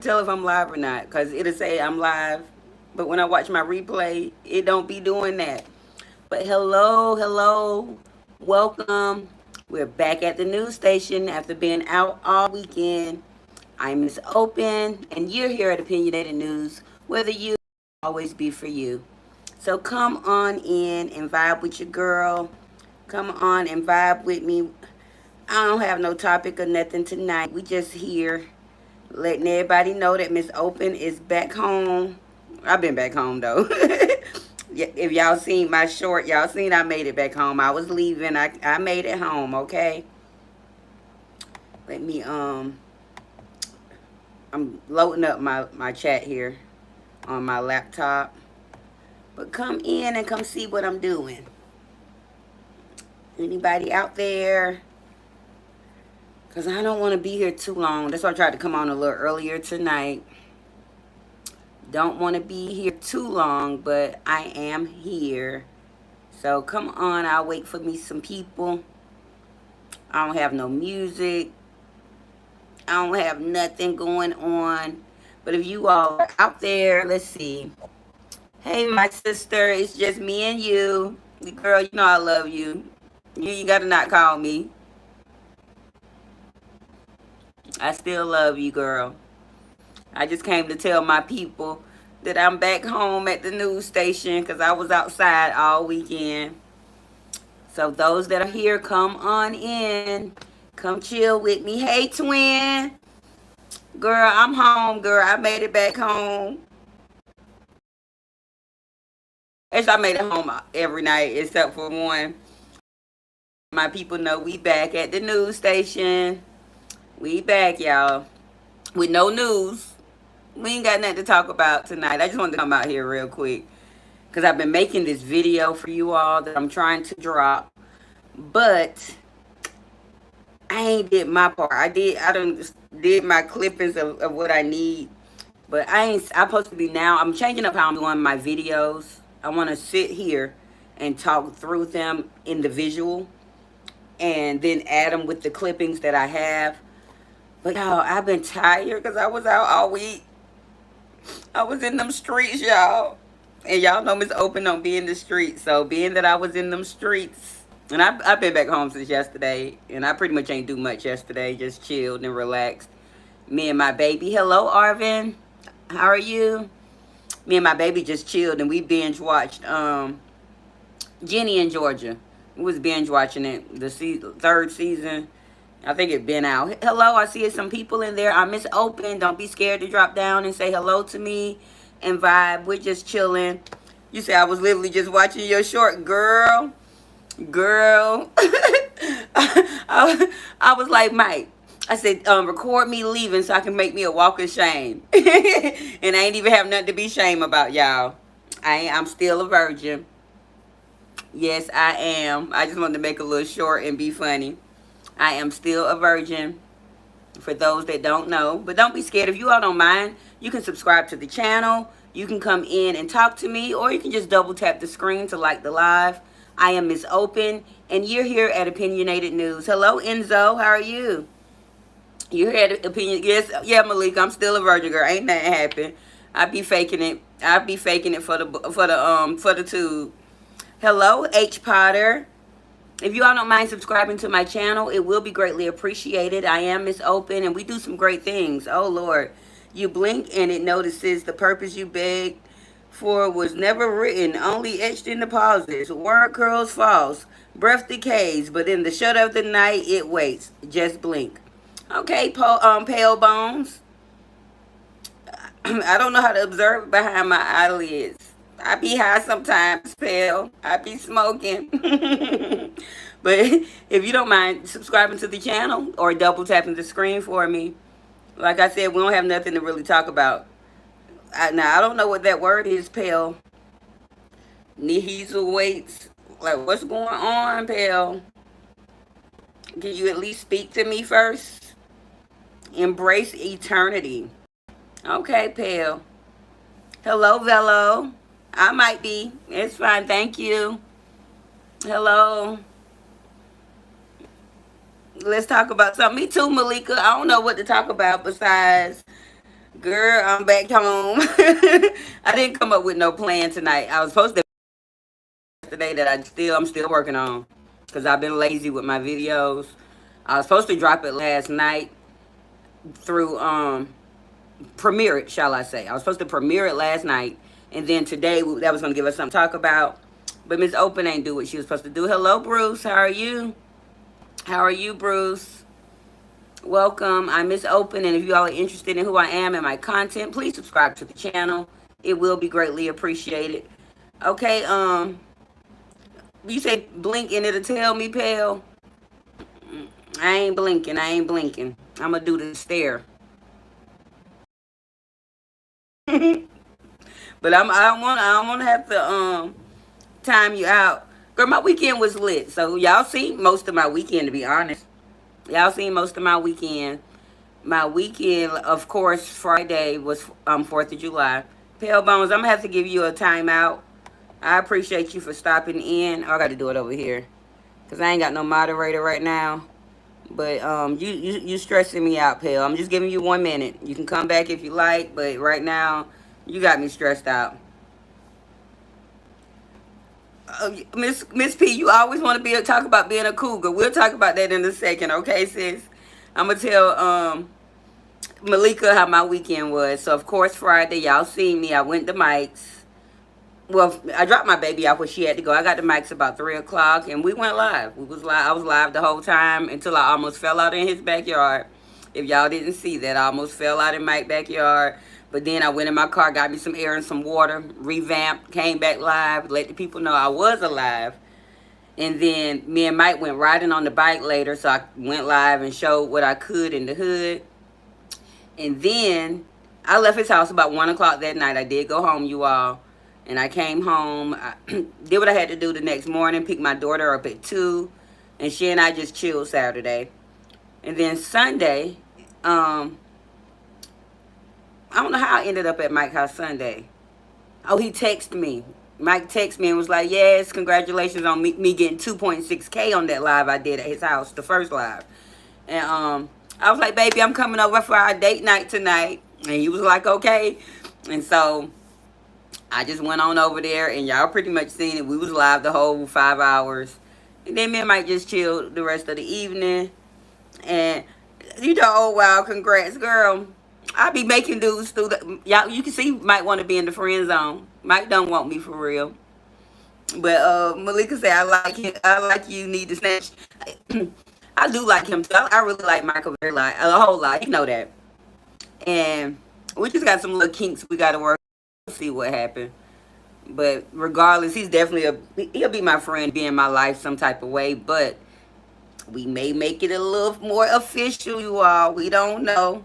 Tell if I'm live or not, because it'll say I'm live. But when I watch my replay, it don't be doing that. But hello, hello, welcome. We're back at the news station after being out all weekend. I'm Miss Open, and you're here at Opinionated News, where the you always be for you. So come on in and vibe with your girl. Come on and vibe with me. I don't have no topic or nothing tonight. We just here letting everybody know that Miss Open is back home. I've been back home though. Yeah, if y'all seen my short, y'all seen I made it back home. I was leaving. I made it home, okay? Let me I'm loading up my chat here on my laptop. But come in and come see what I'm doing. Anybody out there? Because I don't want to be here too long. That's why I tried to come on a little earlier tonight. Don't want to be here too long, but I am here. So come on, I'll wait for me some people. I don't have no music. I don't have nothing going on. But if you all are out there, let's see. Hey, my sister, it's just me and you. Girl, you know I love you. You got to not call me. I still love you, girl. I just came to tell my people that I'm back home at the news station because I was outside all weekend. So those that are here, come on in. Come chill with me. Hey, twin. Girl, I'm home, girl. I made it back home. Actually, I made it home every night except for one. My people know we back at the news station. We back, y'all. With no news. We ain't got nothing to talk about tonight. I just wanted to come out here real quick because I've been making this video for you all that I'm trying to drop. But I ain't did my part. I done did my clippings of what I need. But I'm supposed to be now. I'm changing up how I'm doing my videos. I want to sit here and talk through them individual and then add them with the clippings that I have. But y'all, I've been tired because I was out all week. I was in them streets, y'all. And y'all know Miss Open don't be in the streets. So being that I was in them streets, and I've been back home since yesterday, and I pretty much ain't do much yesterday, just chilled and relaxed. Me and my baby. Hello, Arvin. How are you? Me and my baby just chilled, and we binge watched Jenny in Georgia. We was binge watching it, the third season. I think it been out. Hello, I see some people in there. I'm Miss Open. Don't be scared to drop down and say hello to me and vibe. We're just chilling. You say I was literally just watching your short, girl. Girl. I was like, Mike. I said, record me leaving so I can make me a walk of shame. And I ain't even have nothing to be shame about, y'all. I'm still a virgin. Yes, I am. I just wanted to make a little short and be funny. I am still a virgin for those that don't know. But don't be scared. If you all don't mind, you can subscribe to the channel. You can come in and talk to me, or you can just double tap the screen to like the live. I am Miss Open, and you're here at Opinionated News. Hello, Enzo. How are you? You're here at Opinion. Yes, yeah, Malika. I'm still a virgin, girl. Ain't nothing happened. I be faking it. I be faking it for the tube. Hello, H Potter. If you all don't mind subscribing to my channel, it will be greatly appreciated. I am Miss Open, and we do some great things. Oh, Lord. You blink, and it notices the purpose you begged for was never written, only etched in the pauses. Word curls false. Breath decays, but in the shut of the night, it waits. Just blink. Okay, pale bones. I don't know how to observe behind my eyelids. I be high sometimes, pale. I be smoking. But if you don't mind subscribing to the channel or double tapping the screen for me, like I said, we don't have nothing to really talk about. Now, I don't know what that word is, pale. Nihil weights. Like, what's going on, pale? Can you at least speak to me first? Embrace eternity. Okay, pale. Hello, Velo. I might be. It's fine. Thank you. Hello. Let's talk about something. Me too, Malika. I don't know what to talk about besides Girl, I'm back home. I didn't come up with no plan tonight. I was supposed to today that I'm still working on because I've been lazy with my videos. I was supposed to drop it last night through premiere it, shall I say. I was supposed to premiere it last night, and then today that was going to give us something to talk about. But Miss Open ain't do what she was supposed to do. Hello, Bruce. How are you? How are you, Bruce? Welcome. I'm Miss Open, and if you all are interested in who I am and my content, please subscribe to the channel. It will be greatly appreciated. Okay, you say blink and it'll tell me, pal. I ain't blinking. I ain't blinking. I'm gonna do the stare. But I don't want to have to time you out. Girl, my weekend was lit. So y'all seen most of my weekend, to be honest. Y'all seen most of my weekend. My weekend, of course, Friday was 4th of July. Pale Bones, I'm gonna have to give you a timeout. I appreciate you for stopping in. Oh, I got to do it over here because I ain't got no moderator right now. But you stressing me out, Pale. I'm just giving you 1 minute. You can come back if you like, but right now you got me stressed out. Miss P, you always want to talk about being a cougar. We'll talk about that in a second, okay, sis? I'm gonna tell Malika how my weekend was. So of course Friday, y'all seen me. I went to Mike's. Well, I dropped my baby off where she had to go. I got to Mike's about 3 o'clock, and we went live. We was live. I was live the whole time until I almost fell out in his backyard. If y'all didn't see that, I almost fell out in Mike's backyard. But then I went in my car, got me some air and some water, revamped, came back live, let the people know I was alive. And then me and Mike went riding on the bike later, so I went live and showed what I could in the hood. And then I left his house about 1 o'clock that night. I did go home, you all. And I came home, I did what I had to do the next morning, picked my daughter up at 2. And she and I just chilled Saturday. And then Sunday, I don't know how I ended up at Mike's house Sunday. Oh, he texted me. Mike texted me and was like, yes, congratulations on me getting 2.6K on that live I did at his house, the first live. And I was like, baby, I'm coming over for our date night tonight. And he was like, okay. And so I just went on over there, and y'all pretty much seen it. We was live the whole 5 hours. And then me and Mike just chilled the rest of the evening. And you know, oh wow, congrats, girl. I be making dudes through the y'all. You can see Mike want to be in the friend zone. Mike don't want me for real. But Malika said I like him. I like you. Need to snatch. I do like him too. I really like Michael very lot, a whole lot. You know that. And we just got some little kinks we got to work. See what happened. But regardless, he's definitely he'll be my friend, be in my life some type of way. But we may make it a little more official, you all. We don't know.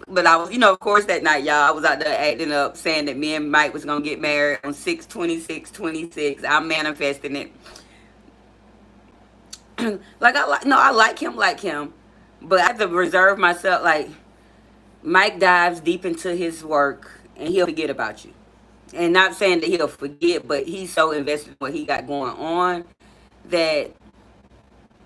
But I was, of course, that night, y'all, I was out there acting up, saying that me and Mike was going to get married on 6/26/26. I'm manifesting it. I like him. But I have to reserve myself. Like, Mike dives deep into his work, and he'll forget about you. And not saying that he'll forget, but he's so invested in what he got going on that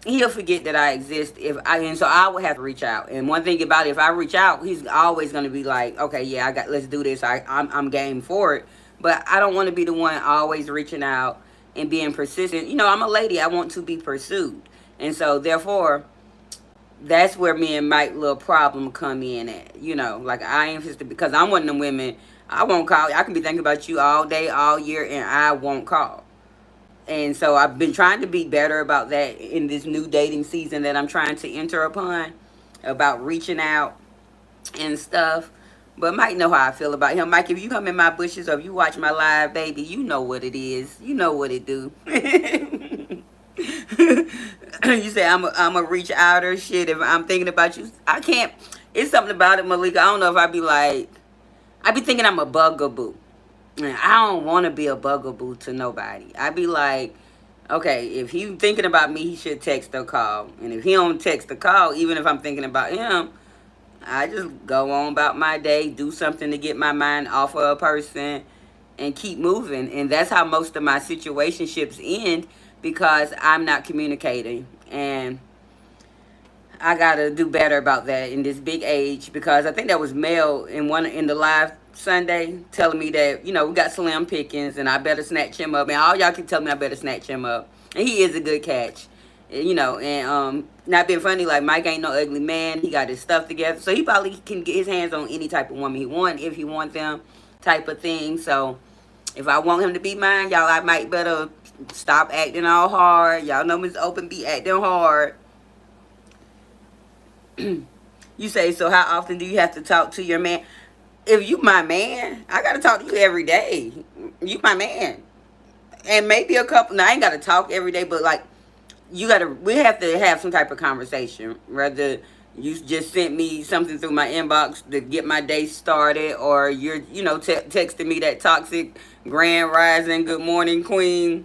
he'll forget that I exist and so I would have to reach out. And one thing about it, if I reach out, he's always going to be like, okay, yeah, let's do this. I'm game for it. But I don't want to be the one always reaching out and being persistent. I'm a lady. I want to be pursued. And so therefore, that's where me and Mike little problem come in at. Like I am just, because I'm one of them women, I won't call. I can be thinking about you all day, all year, and I won't call. And so I've been trying to be better about that in this new dating season that I'm trying to enter upon, about reaching out and stuff. But Mike know how I feel about him. Mike, if you come in my bushes or if you watch my live, baby, you know what it is. You know what it do. You say I'm a reach out or shit. If I'm thinking about you, I can't. It's something about it, Malika. I don't know if I be thinking I'm a bugaboo. I don't want to be a bugaboo to nobody. I be like, okay, if he thinking about me, he should text or call. And if he don't text or call, even if I'm thinking about him, I just go on about my day, do something to get my mind off of a person, and keep moving. And that's how most of my situationships end, because I'm not communicating. And I gotta do better about that in this big age, because I think that was Mel in the live Sunday telling me that, we got Slim Pickens and I better snatch him up, and all y'all keep telling me I better snatch him up, and he is a good catch, and not being funny, like Mike ain't no ugly man. He got his stuff together, so he probably can get his hands on any type of woman he want if he want them, type of thing. So if I want him to be mine, y'all, I might better stop acting all hard. Y'all know Miss Open be acting hard. You say, so how often do you have to talk to your man? If you my man, I gotta talk to you every day. You my man. And maybe a couple, now I ain't gotta talk every day, but like, we have to have some type of conversation. Whether you just sent me something through my inbox to get my day started, or you're, texting me that toxic grand rising, good morning, queen.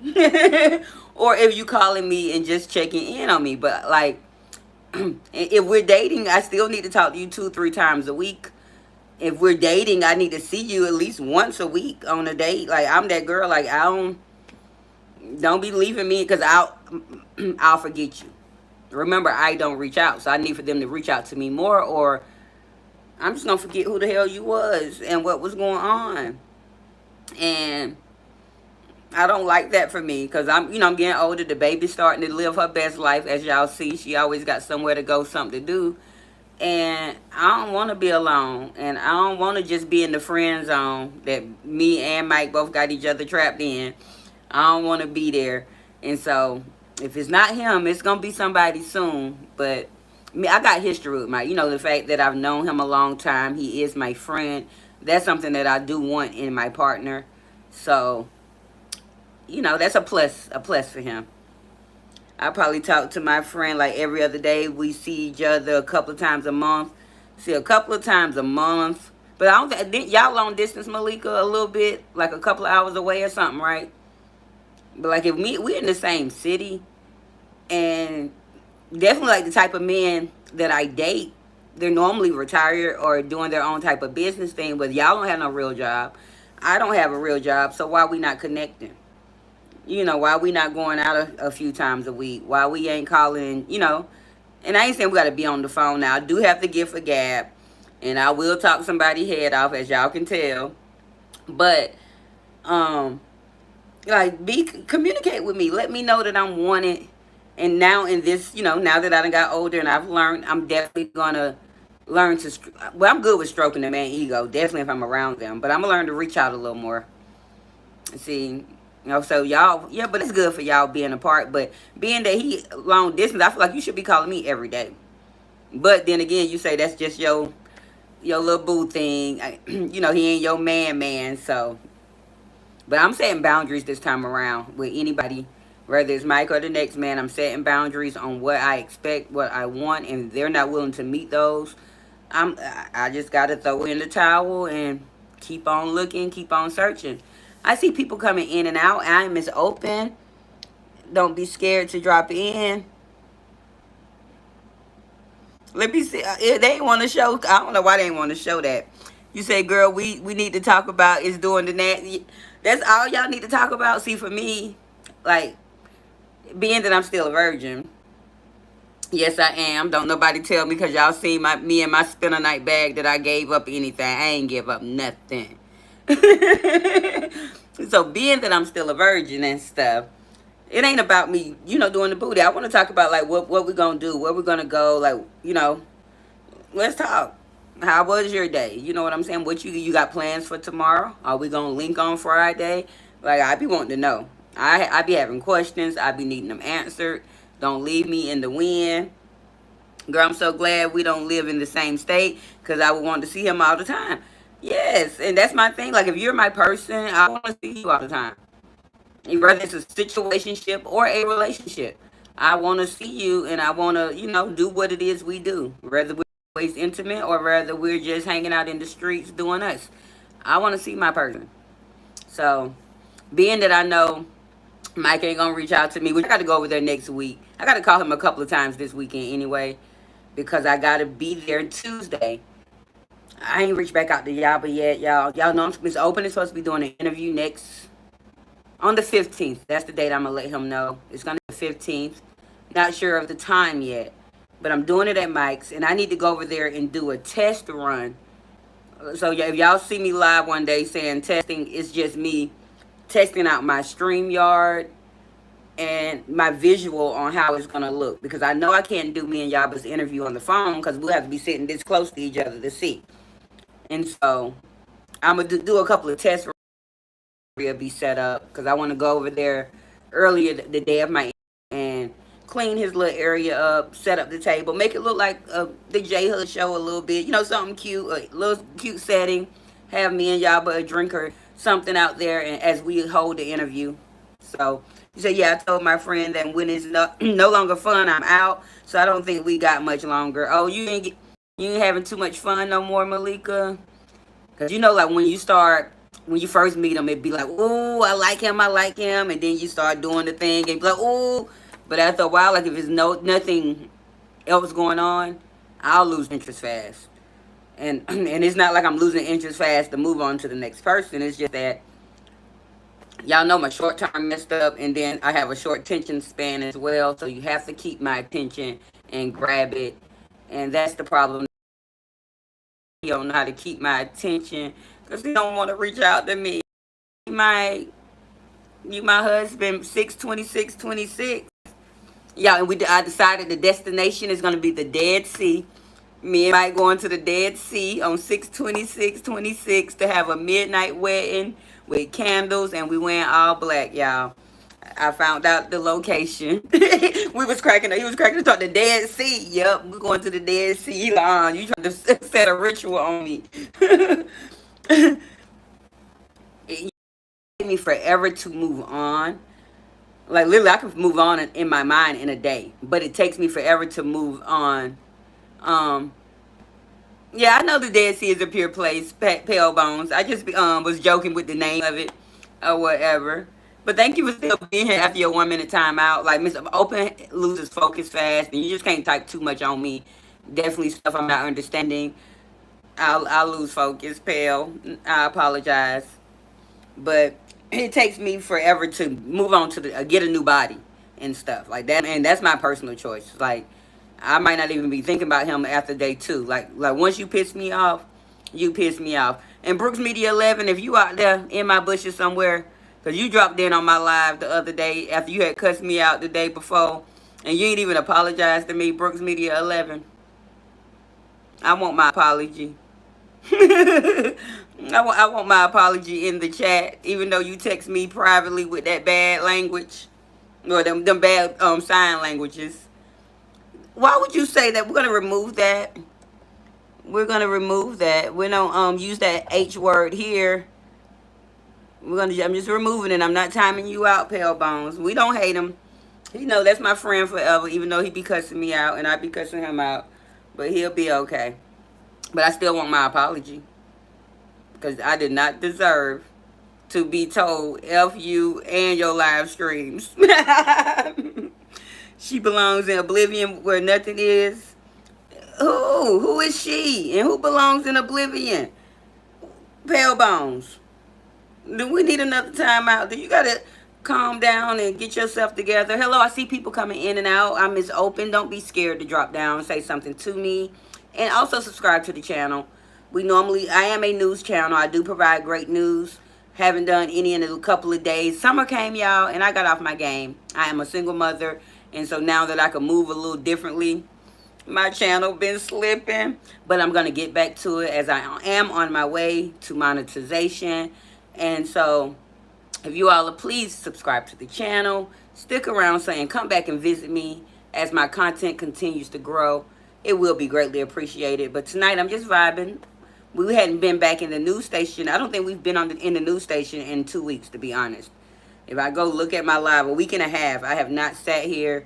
Or if you calling me and just checking in on me. But like, if we're dating, I still need to talk to you 2-3 times a week. If we're dating, I need to see you at least once a week on a date. Like, I'm that girl. Like, I don't be leaving me, because I'll forget you. Remember, I don't reach out, so I need for them to reach out to me more, or I'm just gonna forget who the hell you was and what was going on. And I don't like that for me, because I'm getting older. The baby's starting to live her best life, as y'all see. She always got somewhere to go, something to do. And I don't want to be alone. And I don't want to just be in the friend zone that me and Mike both got each other trapped in. I don't want to be there. And so, if it's not him, it's going to be somebody soon. But I got history with Mike. The fact that I've known him a long time. He is my friend. That's something that I do want in my partner. So, that's a plus for him. I probably talk to my friend like every other day. We see each other a couple of times a month. See, a couple of times a month. But I don't think y'all long distance, Malika, a little bit, like a couple of hours away or something, right? But like, if we're in the same city, and definitely like the type of men that I date, they're normally retired or doing their own type of business thing. But y'all don't have no real job. I don't have a real job, so why we not connecting? Why we not going out a few times a week? Why we ain't calling, And I ain't saying we got to be on the phone now. I do have to give a gap. And I will talk somebody head off, as y'all can tell. But, like, communicate with me. Let me know that I'm wanted. And now in this, now that I done got older and I've learned, I'm definitely going to learn to, well, I'm good with stroking the man ego. Definitely if I'm around them. But I'm going to learn to reach out a little more. See, so y'all, yeah, but it's good for y'all being apart. But being that he long distance, I feel like you should be calling me every day. But then again, you say that's just your little boo thing. He ain't your man. So, but I'm setting boundaries this time around with anybody, whether it's Mike or the next man. I'm setting boundaries on what I expect, what I want, and they're not willing to meet those. I just gotta throw in the towel and keep on looking, keep on searching. I see people coming in and out. I'm Miss Open. Don't be scared to drop in. Let me see. They ain't want to show. I don't know why they ain't want to show that. You say, girl, we need to talk about is doing the net. That's all y'all need to talk about. See, for me, like, being that I'm still a virgin. Yes, I am. Don't nobody tell me, because y'all see me and my spinner night bag that I gave up anything. I ain't give up nothing. So being that I'm still a virgin and stuff, it ain't about me, doing the booty. I want to talk about like what we're gonna do, where we're gonna go, like, let's talk. How was your day? You know what I'm saying? What you got plans for tomorrow? Are we gonna link on Friday? Like, I be wanting to know. I be having questions. I be needing them answered. Don't leave me in the wind. Girl, I'm so glad we don't live in the same state, because I would want to see him all the time. Yes, and that's my thing. Like, if you're my person, I want to see you all the time. Whether it's a situationship or a relationship, I want to see you, and I want to, do what it is we do. Whether we're always intimate or whether we're just hanging out in the streets doing us. I want to see my person. So, being that I know Mike ain't going to reach out to me, which I got to go over there next week. I got to call him a couple of times this weekend anyway, because I got to be there Tuesday. I ain't reached back out to y'all, but yet, y'all know Miss Open is supposed to be doing an interview on the 15th. That's the date I'm going to let him know. It's going to be the 15th. Not sure of the time yet. but I'm doing it at Mike's, and I need to go over there and do a test run. So yeah, if y'all see me live one day saying testing, it's just me testing out my StreamYard and my visual on how it's gonna look, because I know I can't do me and Yaba's interview on the phone because we'll have to be sitting this close to each other to see. And so I'm gonna do a couple of tests. Area be set up because I want to go over there earlier the day of my and clean his little area up, set up the table, make it look like the J Hood show a little bit, something cute, a little cute setting. Have me and Yaba a drink or something out there, and as we hold the interview. So he said, yeah, I told my friend that when it's no longer fun, I'm out. So I don't think we got much longer. Oh, you ain't having too much fun no more, Malika? Because like when you first meet him, it'd be like, ooh, I like him. And then you start doing the thing and be like, ooh. But after a while, like if there's nothing else going on, I'll lose interest fast. And and it's not like I'm losing interest fast to move on to the next person. It's just that y'all know my short term messed up, and then I have a short attention span as well. So you have to keep my attention and grab it. And that's the problem. He don't know how to keep my attention because he don't want to reach out to me. My my husband 6/26/26. Yeah, and I decided the destination is gonna be the Dead Sea. Me and Mike going to the Dead Sea on 6/26/26 to have a midnight wedding with candles, and we wearing all black, y'all. I found out the location. We was cracking. He was cracking. Talk the Dead Sea. Yep, we're going to the Dead Sea. He like, you trying to set a ritual on me? It took me forever to move on. Like literally, I can move on in my mind in a day, but it takes me forever to move on. Um, yeah, I know the Dead Sea is a pure place, pale bones. I just was joking with the name of it or whatever. But thank you for still being here after your 1 minute timeout. Like Miss Open loses focus fast, and you just can't type too much on me. Definitely stuff I'm not understanding. I'll lose focus, pale. I apologize, but it takes me forever to move on to get a new body and stuff like that. And that's my personal choice. Like I might not even be thinking about him after day two. Like once you piss me off, you piss me off. And Brooks Media 11, if you out there in my bushes somewhere, because you dropped in on my live the other day after you had cussed me out the day before, and you ain't even apologized to me, Brooks Media 11. I want my apology. I want my apology in the chat, even though you text me privately with that bad language, or them bad sign languages. Why would you say that? We're gonna remove that. We're gonna remove that. We don't use that H word here. I'm just removing it. I'm not timing you out, pale bones. We don't hate him. He know that's my friend forever, even though he be cussing me out and I be cussing him out. But he'll be okay. But I still want my apology, because I did not deserve to be told F you and your live streams. She belongs in oblivion where nothing is. Who is she? And who belongs in oblivion? Pale bones. Do we need another timeout? Do you gotta calm down and get yourself together? Hello, I see people coming in and out. I'm Miss Open. Don't be scared to drop down and say something to me. And also subscribe to the channel. I am a news channel. I do provide great news. Haven't done any in a couple of days. Summer came, y'all, and I got off my game. I am a single mother, and so now that I can move a little differently, my channel been slipping. But I'm going to get back to it as I am on my way to monetization. And so if you all will please subscribe to the channel, stick around and come back and visit me as my content continues to grow. It will be greatly appreciated. But tonight I'm just vibing. We hadn't been back in the news station. I don't think we've been in the news station in 2 weeks, to be honest. If I go look at my live, a week and a half, I have not sat here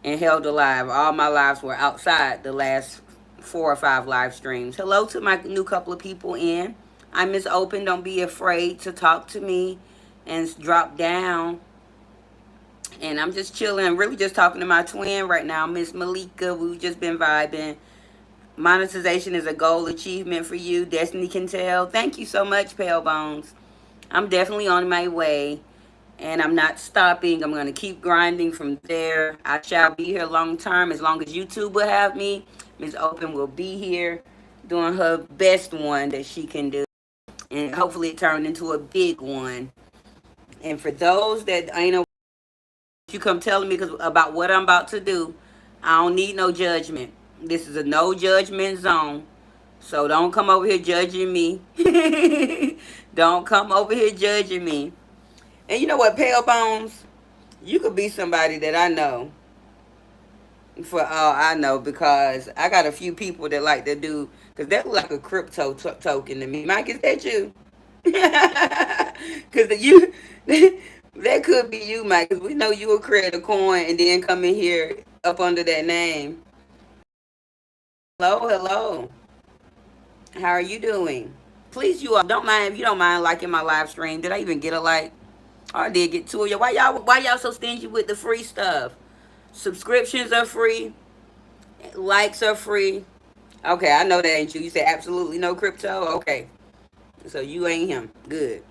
and held a live. All my lives were outside the last 4 or 5 live streams. Hello to my new couple of people in. I'm Miss Open. Don't be afraid to talk to me and drop down. And I'm just chilling, really just talking to my twin right now, Miss Malika. We've just been vibing. Monetization is a goal achievement for you. Destiny can tell. Thank you so much, Pale Bones. I'm definitely on my way. and I'm not stopping. I'm going to keep grinding from there. I shall be here long term as long as YouTube will have me. Miss Open will be here doing her best one that she can do, and hopefully it turned into a big one. And for those that ain't know, you come telling me about what I'm about to do, I don't need no judgment. This is a no judgment zone. So don't come over here judging me. Don't come over here judging me. And you know what, Pale Bones? You could be somebody that I know for all I know, because I got a few people that like to do, because that look like a crypto token to me. Mike, is that you? Because you, that could be you, Mike, because we know you will create a coin and then come in here up under that name. Hello, hello. How are you doing? Please, you all don't mind if you don't mind liking my live stream. Did I even get a like? Oh, I did get two of you. Why y'all so stingy with the free stuff? Subscriptions are free. Likes are free. Okay, I know that ain't you. You said absolutely no crypto. Okay, so you ain't him. Good.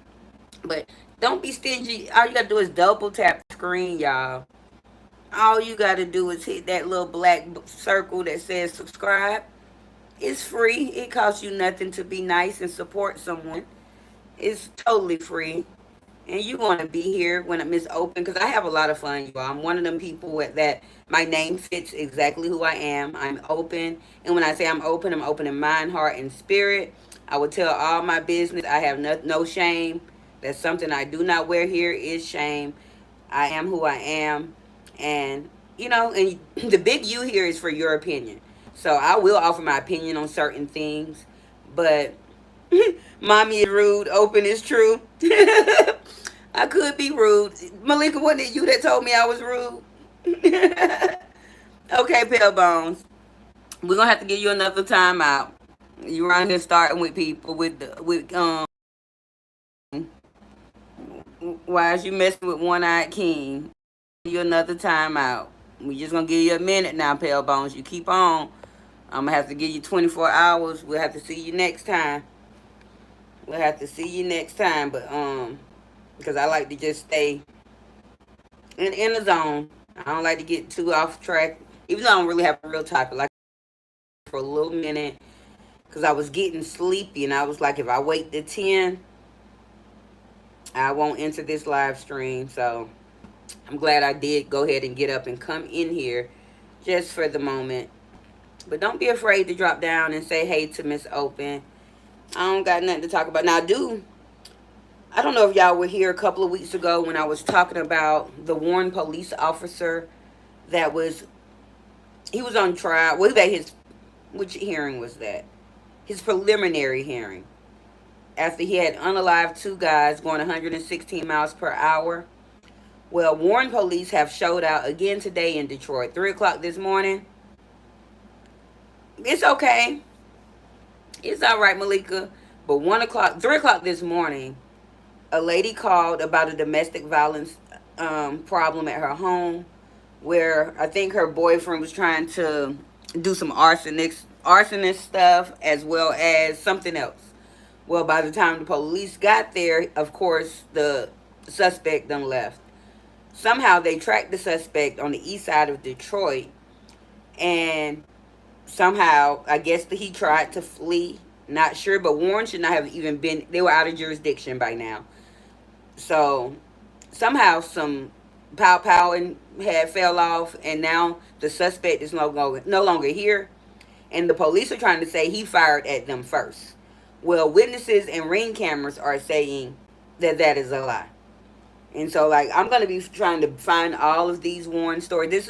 But don't be stingy. All you gotta do is double tap the screen, y'all. All you gotta do is hit that little black circle that says subscribe. It's free. It costs you nothing to be nice and support someone. It's totally free. And you want to be here when I'm Miss Open, because I have a lot of fun, you all. I'm one of them people that my name fits exactly who I am. I'm open. And when I say I'm open in mind, heart, and spirit. I will tell all my business. I have no shame. That's something I do not wear here is shame. I am who I am. And, and the big you here is for your opinion. So I will offer my opinion on certain things. But mommy is rude, open is true. I could be rude. Malika, wasn't it you that told me I was rude? Okay, Pale Bones. We're gonna have to give you another time out. You around here starting with people with why is you messing with One Eyed King? You another time out. We just gonna give you a minute now, Pale Bones. You keep on. I'm gonna have to give you 24 hours. We'll have to see you next time. We'll have to see you next time. But because I like to just stay in the zone. I don't like to get too off track. Even though I don't really have a real topic, like for a little minute, because I was getting sleepy, and I was like, if I wait to 10, I won't enter this live stream. So I'm glad I did go ahead and get up and come in here just for the moment. But don't be afraid to drop down and say hey to Miss Open. I don't got nothing to talk about. Now, I don't know if y'all were here a couple of weeks ago when I was talking about the Warren police officer he was on trial. Well, which hearing was that? His preliminary hearing. After he had unalived two guys going 116 miles per hour. Well, Warren police have showed out again today in Detroit. 3 o'clock this morning. It's okay. It's all right, Malika. But 3 o'clock this morning, a lady called about a domestic violence problem at her home, where I think her boyfriend was trying to do some arsonist stuff, as well as something else. Well, by the time the police got there, of course, the suspect done left. Somehow they tracked the suspect on the east side of Detroit, and somehow, I guess that he tried to flee. Not sure, but Warren should not have even been. They were out of jurisdiction by now. So somehow some pow and had fell off, and now the suspect is no longer here, and the police are trying to say he fired at them first. Well, witnesses and ring cameras are saying that is a lie. And so, like, I'm going to be trying to find all of these Warren stories.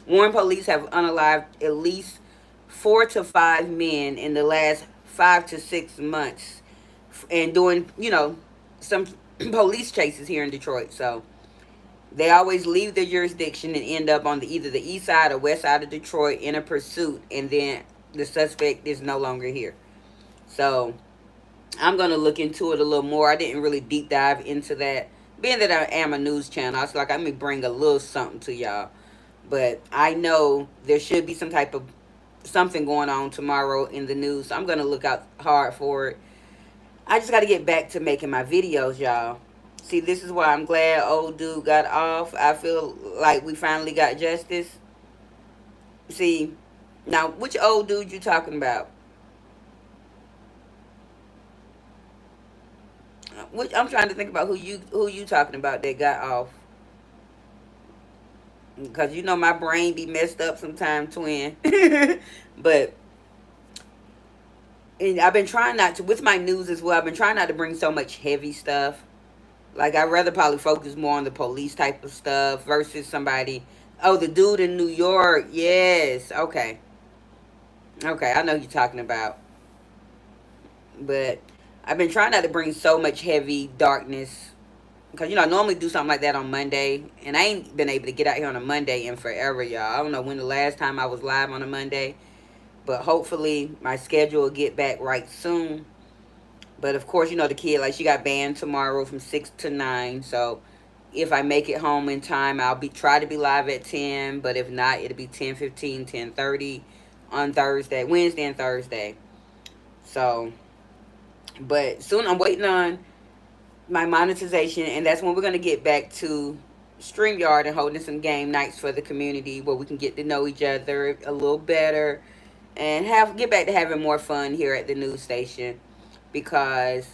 Warren police have unalived at least 4 to 5 men in the last 5 to 6 months, and doing, some police chases here in Detroit. So they always leave their jurisdiction and end up on either the east side or west side of Detroit in a pursuit, and then the suspect is no longer here. So I'm going to look into it a little more. I didn't really deep dive into that. Being that I am a news channel, I was like, let me bring a little something to y'all. But I know there should be some type of something going on tomorrow in the news. So I'm going to look out hard for it. I just got to get back to making my videos, y'all. See, this is why I'm glad old dude got off. I feel like we finally got justice. See, now which old dude you talking about? Which I'm trying to think about who you talking about that got off. Because you know my brain be messed up sometime, twin. But and I've been trying not to with my news as well. I've been trying not to bring so much heavy stuff. Like I'd rather probably focus more on the police type of stuff versus somebody. Oh, the dude in New York. Yes. Okay. Okay. I know who you're talking about. But I've been trying not to bring so much heavy darkness because I normally do something like that on Monday, and I ain't been able to get out here on a Monday in forever, y'all. I don't know when the last time I was live on a Monday, but hopefully my schedule will get back right soon. But of course, the kid, like, she got banned tomorrow from 6 to 9. So if I make it home in time, I'll be try to be live at 10. But if not, it'll be 10:15, 10:30 on Thursday, Wednesday and Thursday. So, but soon I'm waiting on my monetization, and that's when we're gonna get back to StreamYard and holding some game nights for the community where we can get to know each other a little better and get back to having more fun here at the news station because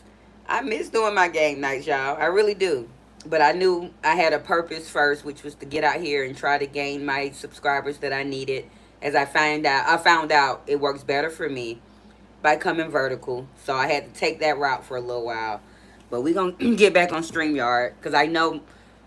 I miss doing my game nights, y'all. I really do. But I knew I had a purpose first, which was to get out here and try to gain my subscribers that I needed. As I found out it works better for me by coming vertical. So I had to take that route for a little while. But we're going to get back on StreamYard because I know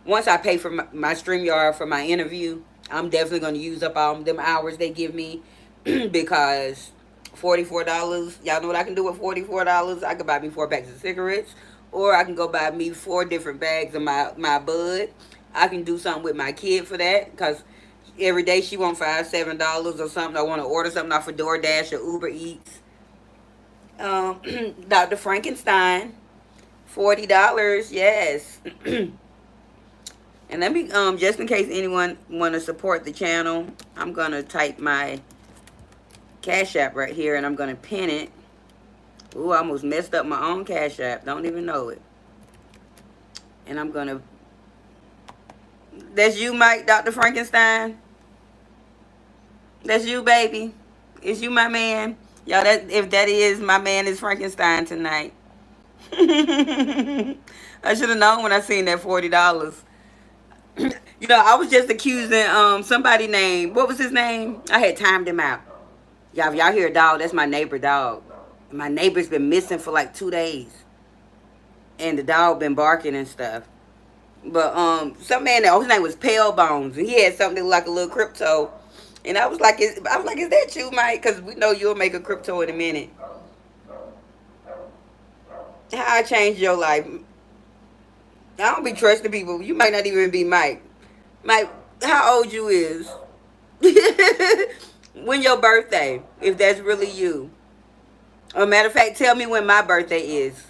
once I pay for my StreamYard for my interview, I'm definitely going to use up all them hours they give me because $44, y'all know what I can do with $44? I could buy me 4 packs of cigarettes, or I can go buy me 4 different bags of my bud. I can do something with my kid for that because every day she want $5, $7 or something. I want to order something off of DoorDash or Uber Eats. Dr. Frankenstein, $40, yes. And let me just in case anyone want to support the channel, I'm gonna type my Cash App right here and I'm gonna pin it. Ooh, I almost messed up my own Cash App. Don't even know it. And I'm gonna. That's you, Mike, Dr. Frankenstein. That's you, baby. Is you my man? Y'all, if that is, my man is Frankenstein tonight. I should have known when I seen that $40. I was just accusing somebody named, what was his name? I had timed him out. Y'all, if y'all hear a dog, that's my neighbor dog. My neighbor's been missing for like 2 days. And the dog been barking and stuff. But some man, his name was Pale Bones, and he had something like a little crypto. And I was like, is that you, Mike? Because we know you'll make a crypto in a minute. How I changed your life? I don't be trusting people. You might not even be Mike. Mike, how old you is? When your birthday, if that's really you. Or matter of fact, tell me when my birthday is.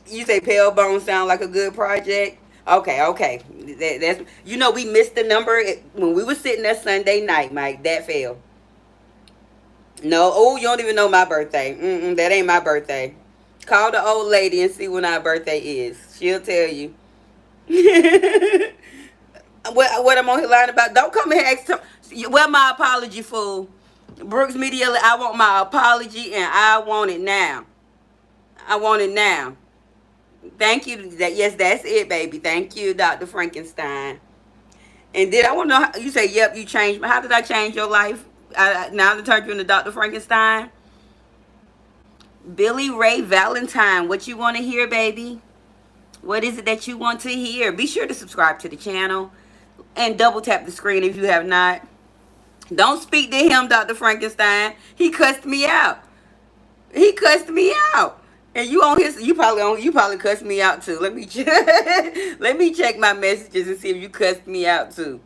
You say Pale Bone sound like a good project? Okay. That's we missed the number when we were sitting there Sunday night, Mike. That fell. No, you don't even know my birthday. That ain't my birthday. Call the old lady and see when our birthday is. She'll tell you. what I'm on here lying about? Don't come here and ask. Well, my apology, fool. Brooks Media, I want my apology and I want it now. I want it now. Thank you. Yes, that's it, baby. Thank you, Dr. Frankenstein. And then I want to know, you say, yep, you changed. How did I change your life? Now to turn you into Dr. Frankenstein? Billy Ray Valentine, what you want to hear, baby? What is it that you want to hear? Be sure to subscribe to the channel and double tap the screen if you have not. Don't speak to him, Dr. Frankenstein. He cussed me out. He cussed me out. And you probably cussed me out too. Let me check my messages and see if you cussed me out too.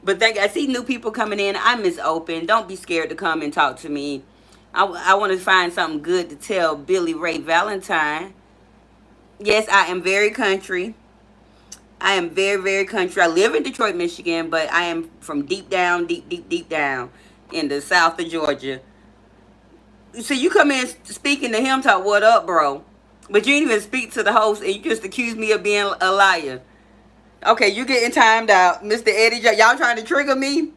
But I see new people coming in. I'm Miss Open. Don't be scared to come and talk to me. I want to find something good to tell Billy Ray Valentine. Yes, I am very country. I am very, very country. I live in Detroit, Michigan, but I am from deep down in the south of Georgia. See, you come in speaking to him, talk, what up, bro? But you didn't even speak to the host, and you just accuse me of being a liar. Okay, you getting timed out, Mr. Eddie. Y'all trying to trigger me?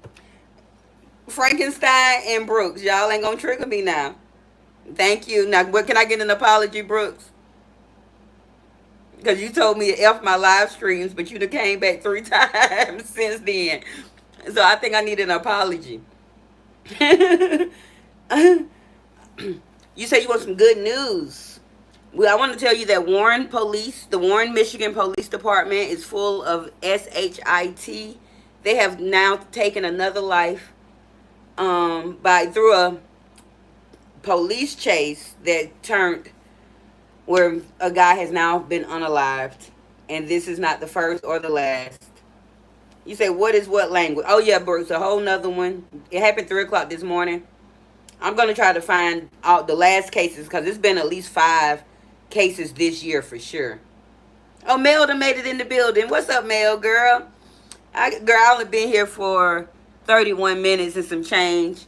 Frankenstein and Brooks, y'all ain't gonna trigger me now. Thank you. Now, what can I get an apology, Brooks? Because you told me to F my live streams, but you done came back 3 times since then. So I think I need an apology. You say you want some good news. Well, I want to tell you that the Warren, Michigan Police Department is full of SHIT. They have now taken another life by through a police chase that turned where a guy has now been unalived, and this is not the first or the last. You say, what is what language? Oh yeah, Brooks, a whole nother one. It happened 3 o'clock this morning. I'm gonna try to find out the last cases because it's been at least 5 cases this year for sure. Oh, Mel done made it in the building. What's up, Mel, girl? I only been here for 31 minutes and some change.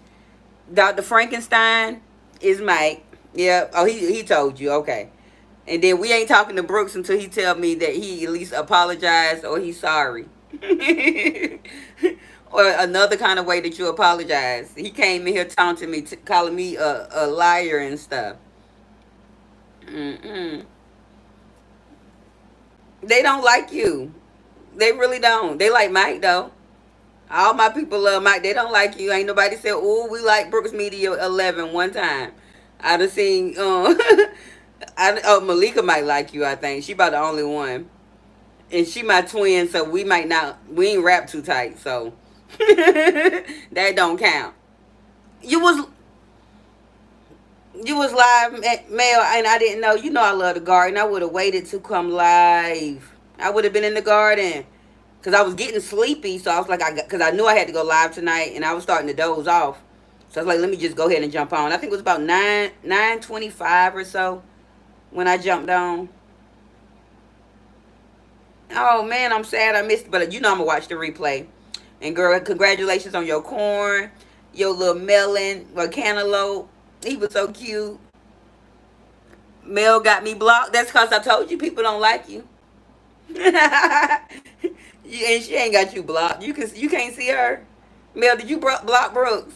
Dr. Frankenstein is Mike. Yeah. Oh, he told you. Okay. And then we ain't talking to Brooks until he tell me that he at least apologized or he's sorry. Or another kind of way that you apologize. He came in here taunting me, calling me a liar and stuff. Mm-mm. They don't like you. They really don't. They like Mike though. All my people love Mike. They don't like you. Ain't nobody said, "Oh, we like Brooks Media 11 one time." I done seen. Malika might like you. I think she about the only one, and she my twin, so we might not. We ain't rap too tight, so that don't count. You was you was live, Mel, and I didn't know. You know I love the garden. I would have waited to come live. I would have been in the garden because I was getting sleepy. So I was like, because I knew I had to go live tonight, and I was starting to doze off. So I was like, let me just go ahead and jump on. I think it was about 9:25 or so when I jumped on. Oh man, I'm sad I missed it, but you know I'm gonna watch the replay. And girl, congratulations on your corn, your little melon, or cantaloupe. He was so cute. Mel got me blocked. That's because I told you people don't like you. And she ain't got you blocked. You can't see her. Mel, did you block Brooks?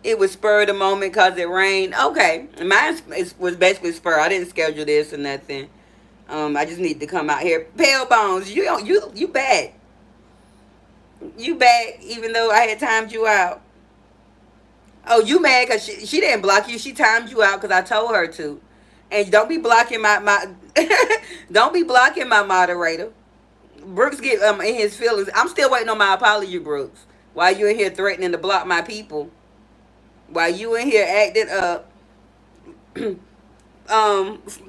It was spur of the moment because it rained. Okay, mine was basically spur. I didn't schedule this or nothing. I just need to come out here. Pale Bones, you back. You back, even though I had timed you out. Oh, you mad because she didn't block you. She timed you out because I told her to. And don't be blocking my don't be blocking my moderator. Brooks get in his feelings. I'm still waiting on my apology, Brooks. While you in here threatening to block my people. While you in here acting up.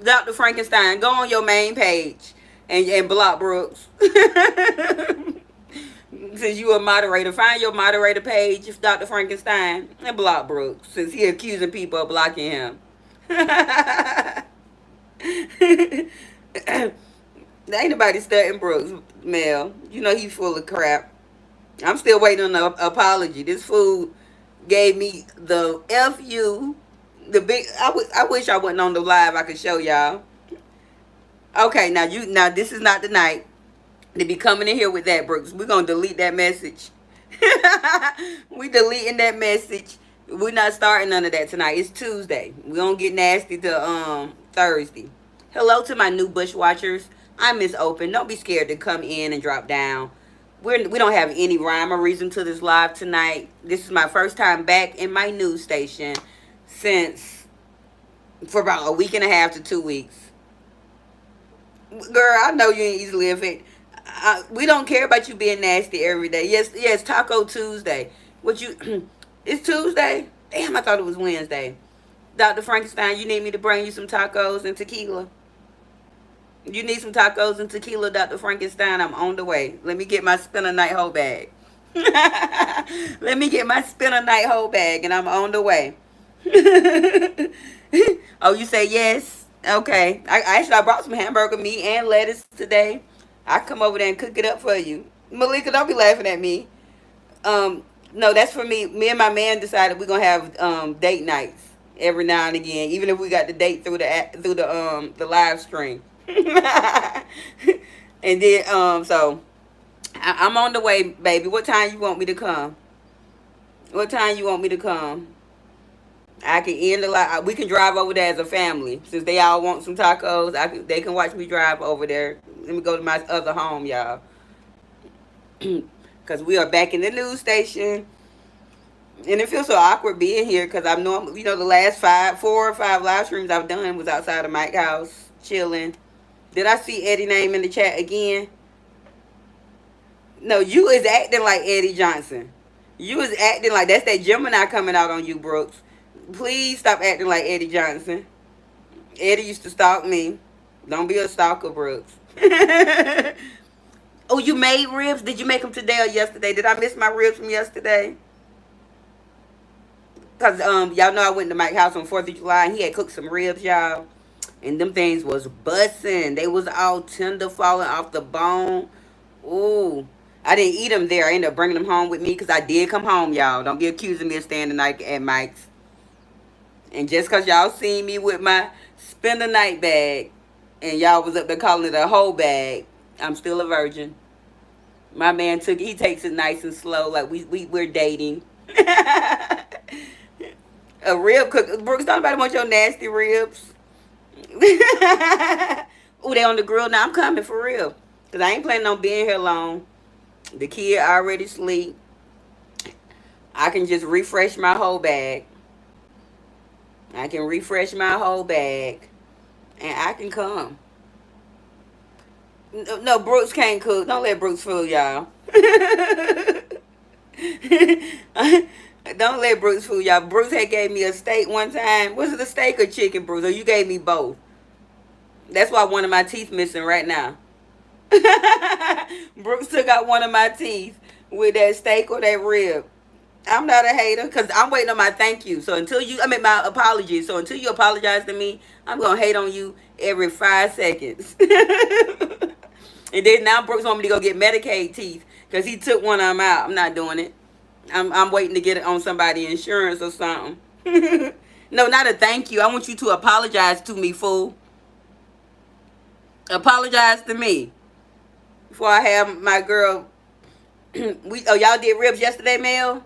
Dr. Frankenstein, go on your main page and block Brooks. Since you a moderator, find your moderator page, Dr. Frankenstein, and block Brooks, since he accusing people of blocking him. Ain't nobody studying Brooks, Mel. You know he's full of crap. I'm still waiting on the apology. This fool gave me the FU, the big. I wish I wasn't on the live. I could show y'all. Okay, now this is not the night to be coming in here with that, Brooks. We're gonna delete that message. We deleting that message. We're not starting none of that tonight. It's Tuesday. We gonna get nasty to Thursday. Hello to my new bush watchers. I'm Miss Open. Don't be scared to come in and drop down. We don't have any rhyme or reason to this live tonight. This is my first time back in my news station since for about a week and a half to 2 weeks. Girl, I know you ain't easily offended. We don't care about you being nasty every day. Yes, Taco Tuesday. What you? It's Tuesday. Damn, I thought it was Wednesday. Dr. Frankenstein, you need me to bring you some tacos and tequila. You need some tacos and tequila, Dr. Frankenstein. I'm on the way. Let me get my spin a night whole bag. Let me get my spin a night whole bag, and I'm on the way. Oh, you say yes? Okay. I brought some hamburger meat and lettuce today. I come over there and cook it up for you. Malika, don't be laughing at me. No, that's for me. Me and my man decided we're gonna have date nights every now and again, even if we got the date through the live stream. And then so I'm on the way, baby. What time you want me to come? What time you want me to come? I can end the live. We can drive over there as a family since they all want some tacos. They can watch me drive over there. Let me go to my other home, y'all, because we are back in the news station. And it feels so awkward being here because I'm normal. The last 4 or 5 live streams I've done was outside of Mike's house, chilling. Did I see Eddie name in the chat again? No, you is acting like Eddie Johnson. You is acting like that's that Gemini coming out on you, Brooks. Please stop acting like Eddie Johnson. Eddie used to stalk me. Don't be a stalker, Brooks. Oh, you made ribs? Did you make them today or yesterday? Did I miss my ribs from yesterday? Cause y'all know I went to Mike's house on 4th of July and he had cooked some ribs, y'all. And them things was bussin'. They was all tender, falling off the bone. Ooh. I didn't eat them there. I ended up bringing them home with me because I did come home, y'all. Don't be accusing me of staying the night at Mike's. And just because y'all seen me with my spend the night bag and y'all was up there calling it a whole bag, I'm still a virgin. My man he takes it nice and slow, like we're dating. A rib cook. Brooks, don't nobody want your nasty ribs. Ooh, they on the grill now. I'm coming for real. Because I ain't planning on being here long. The kid already sleep. I can just refresh my whole bag. I can refresh my whole bag. And I can come. No, Brooks can't cook. Don't let Brooks fool y'all. Don't let Brooks fool y'all. Brooks had gave me a steak one time. Was it a steak or chicken, Brooks? Or you gave me both? That's why one of my teeth missing right now. Brooks took out one of my teeth with that steak or that rib. I'm not a hater because I'm waiting on my thank you. So my apologies. So until you apologize to me, I'm going to hate on you every 5 seconds. And then now Brooks want me to go get Medicaid teeth because he took one of them out. I'm not doing it. I'm waiting to get it on somebody's insurance or something. No, not a thank you. I want you to apologize to me, fool. Apologize to me before I have my girl. Y'all did ribs yesterday, Mel?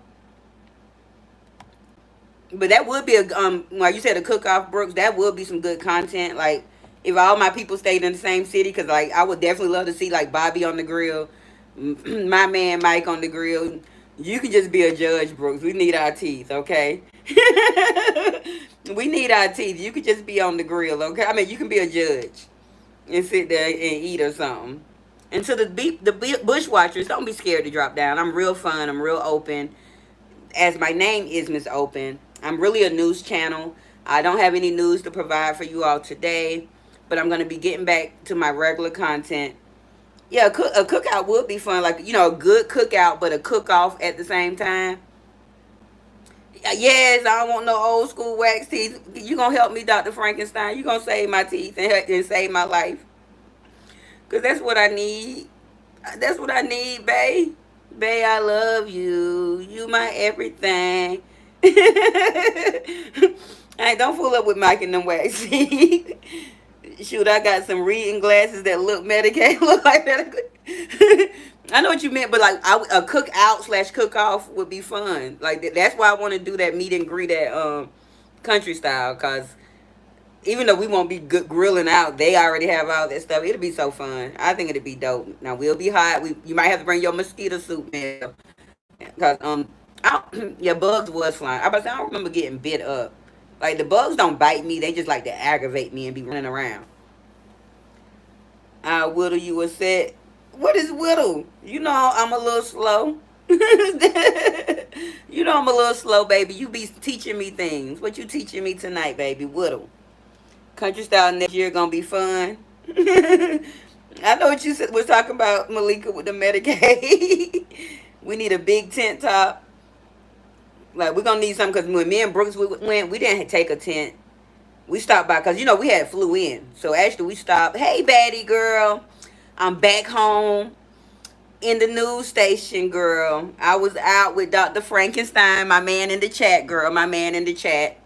But that would be like you said, a cook off, Brooks. That would be some good content. Like if all my people stayed in the same city, because like I would definitely love to see like Bobby on the grill, my man Mike on the grill. You can just be a judge, Brooks. We need our teeth, okay? We need our teeth. You could just be on the grill, okay? I mean, you can be a judge and sit there and eat or something. And to the bushwatchers, don't be scared to drop down. I'm real fun. I'm real open. As my name is Miss Open, I'm really a news channel. I don't have any news to provide for you all today, but I'm going to be getting back to my regular content. Yeah, a cookout would be fun. Like, a good cookout, but a cook-off at the same time. Yes, I don't want no old school wax teeth. You going to help me, Dr. Frankenstein. You going to save my teeth and save my life. Because that's what I need. That's what I need, babe. Babe, I love you. You my everything. Hey, don't fool up with Mike and them wax teeth. Shoot, I got some reading glasses that look Medicaid. Look like that. I know what you meant, but like a cook out / cook off would be fun. Like that's why I want to do that meet and greet at country style. Cause even though we won't be good grilling out, they already have all that stuff. It'll be so fun. I think it'll be dope. Now we'll be hot. You might have to bring your mosquito suit, man. Cause yeah, bugs was flying. I don't remember getting bit up. Like the bugs don't bite me. They just like to aggravate me and be running around. Whittle, you were set. What is whittle? I'm a little slow. I'm a little slow, baby. You be teaching me things. What you teaching me tonight, baby? Whittle. Country style next year gonna be fun. I know what you was talking about, Malika, with the Medicaid. We need a big tent top. Like we're gonna need something because when me and Brooks went, we didn't take a tent. We stopped by because we had flew in. So actually we stopped. Hey, baddie girl, I'm back home. in the news station, girl. I was out with Dr. Frankenstein, my man in the chat, girl, my man in the chat.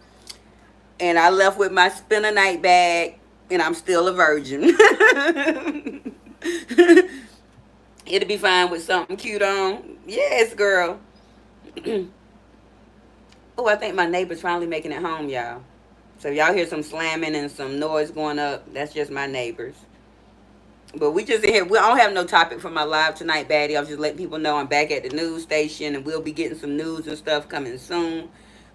And I left with my spinner night bag, and I'm still a virgin. It'll be fine with something cute on. Yes, girl. Oh, I think my neighbor's finally making it home, y'all. So if y'all hear some slamming and some noise going up, that's just my neighbors. But we just in here. We don't have no topic for my live tonight, baddie. I was just letting people know I'm back at the news station, and we'll be getting some news and stuff coming soon.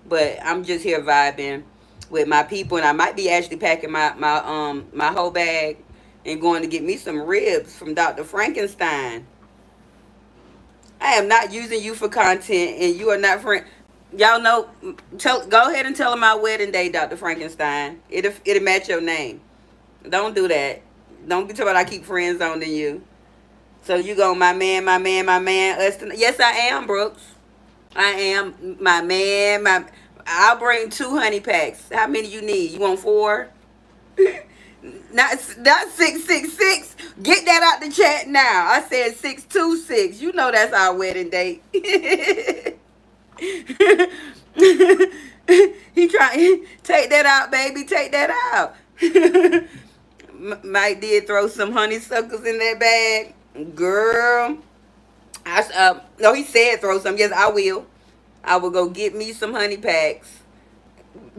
But I'm just here vibing with my people, and I might be actually packing my whole bag and going to get me some ribs from Dr. Frankenstein. I am not using you for content, and you are not friend. Y'all know. Go ahead and tell them my wedding day, Dr. Frankenstein. It'll match your name. Don't do that. Don't be talking about I keep friends on than you. So you go, my man, my man, my man. Us tonight. Yes, I am, Brooks. I am my man. I'll bring 2 honey packs. How many you need? You want 4? Not 666. Get that out the chat now. I said 626. You know that's our wedding date. He trying take that out, baby. Take that out. Mike did throw some honeysuckles in that bag, girl. No, he said throw some. Yes, I will. I will go get me some honey packs.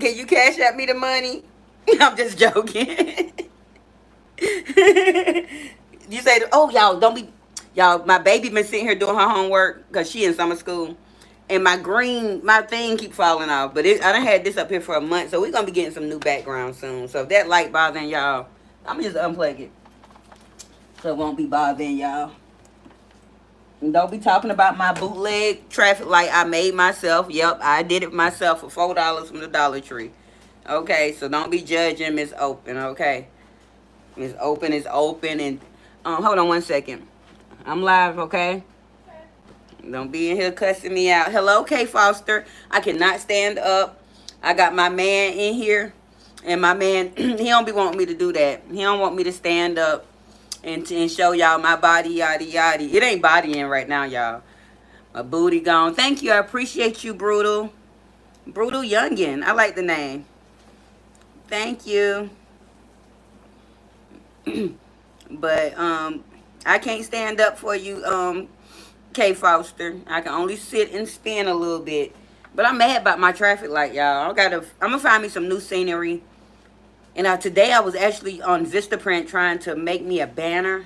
Can you cash out me the money? I'm just joking. You say, oh, y'all, don't be, y'all, my baby been sitting here doing her homework because she in summer school. And my thing keep falling off. But I done had this up here for a month, so we're going to be getting some new background soon. So if that light bothering y'all, I'm going to just unplug it. So it won't be bothering y'all. And don't be talking about my bootleg traffic light I made myself. Yep, I did it myself for $4 from the Dollar Tree. Okay, so don't be judging Miss Open, okay? Miss Open is open. And hold on one second. I'm live, okay? Don't be in here cussing me out. Hello, K Foster. I cannot stand up. I got my man in here. And my man, he don't be wanting me to do that. He don't want me to stand up and show y'all my body, yada, yada. It ain't bodying right now, y'all. My booty gone. Thank you. I appreciate you, Brutal. Brutal Youngin. I like the name. Thank you. But I can't stand up for you, K Foster. I can only sit and spin a little bit. But I'm mad about my traffic light, y'all. I'm gonna find me some new scenery. And today I was actually on Vistaprint trying to make me a banner.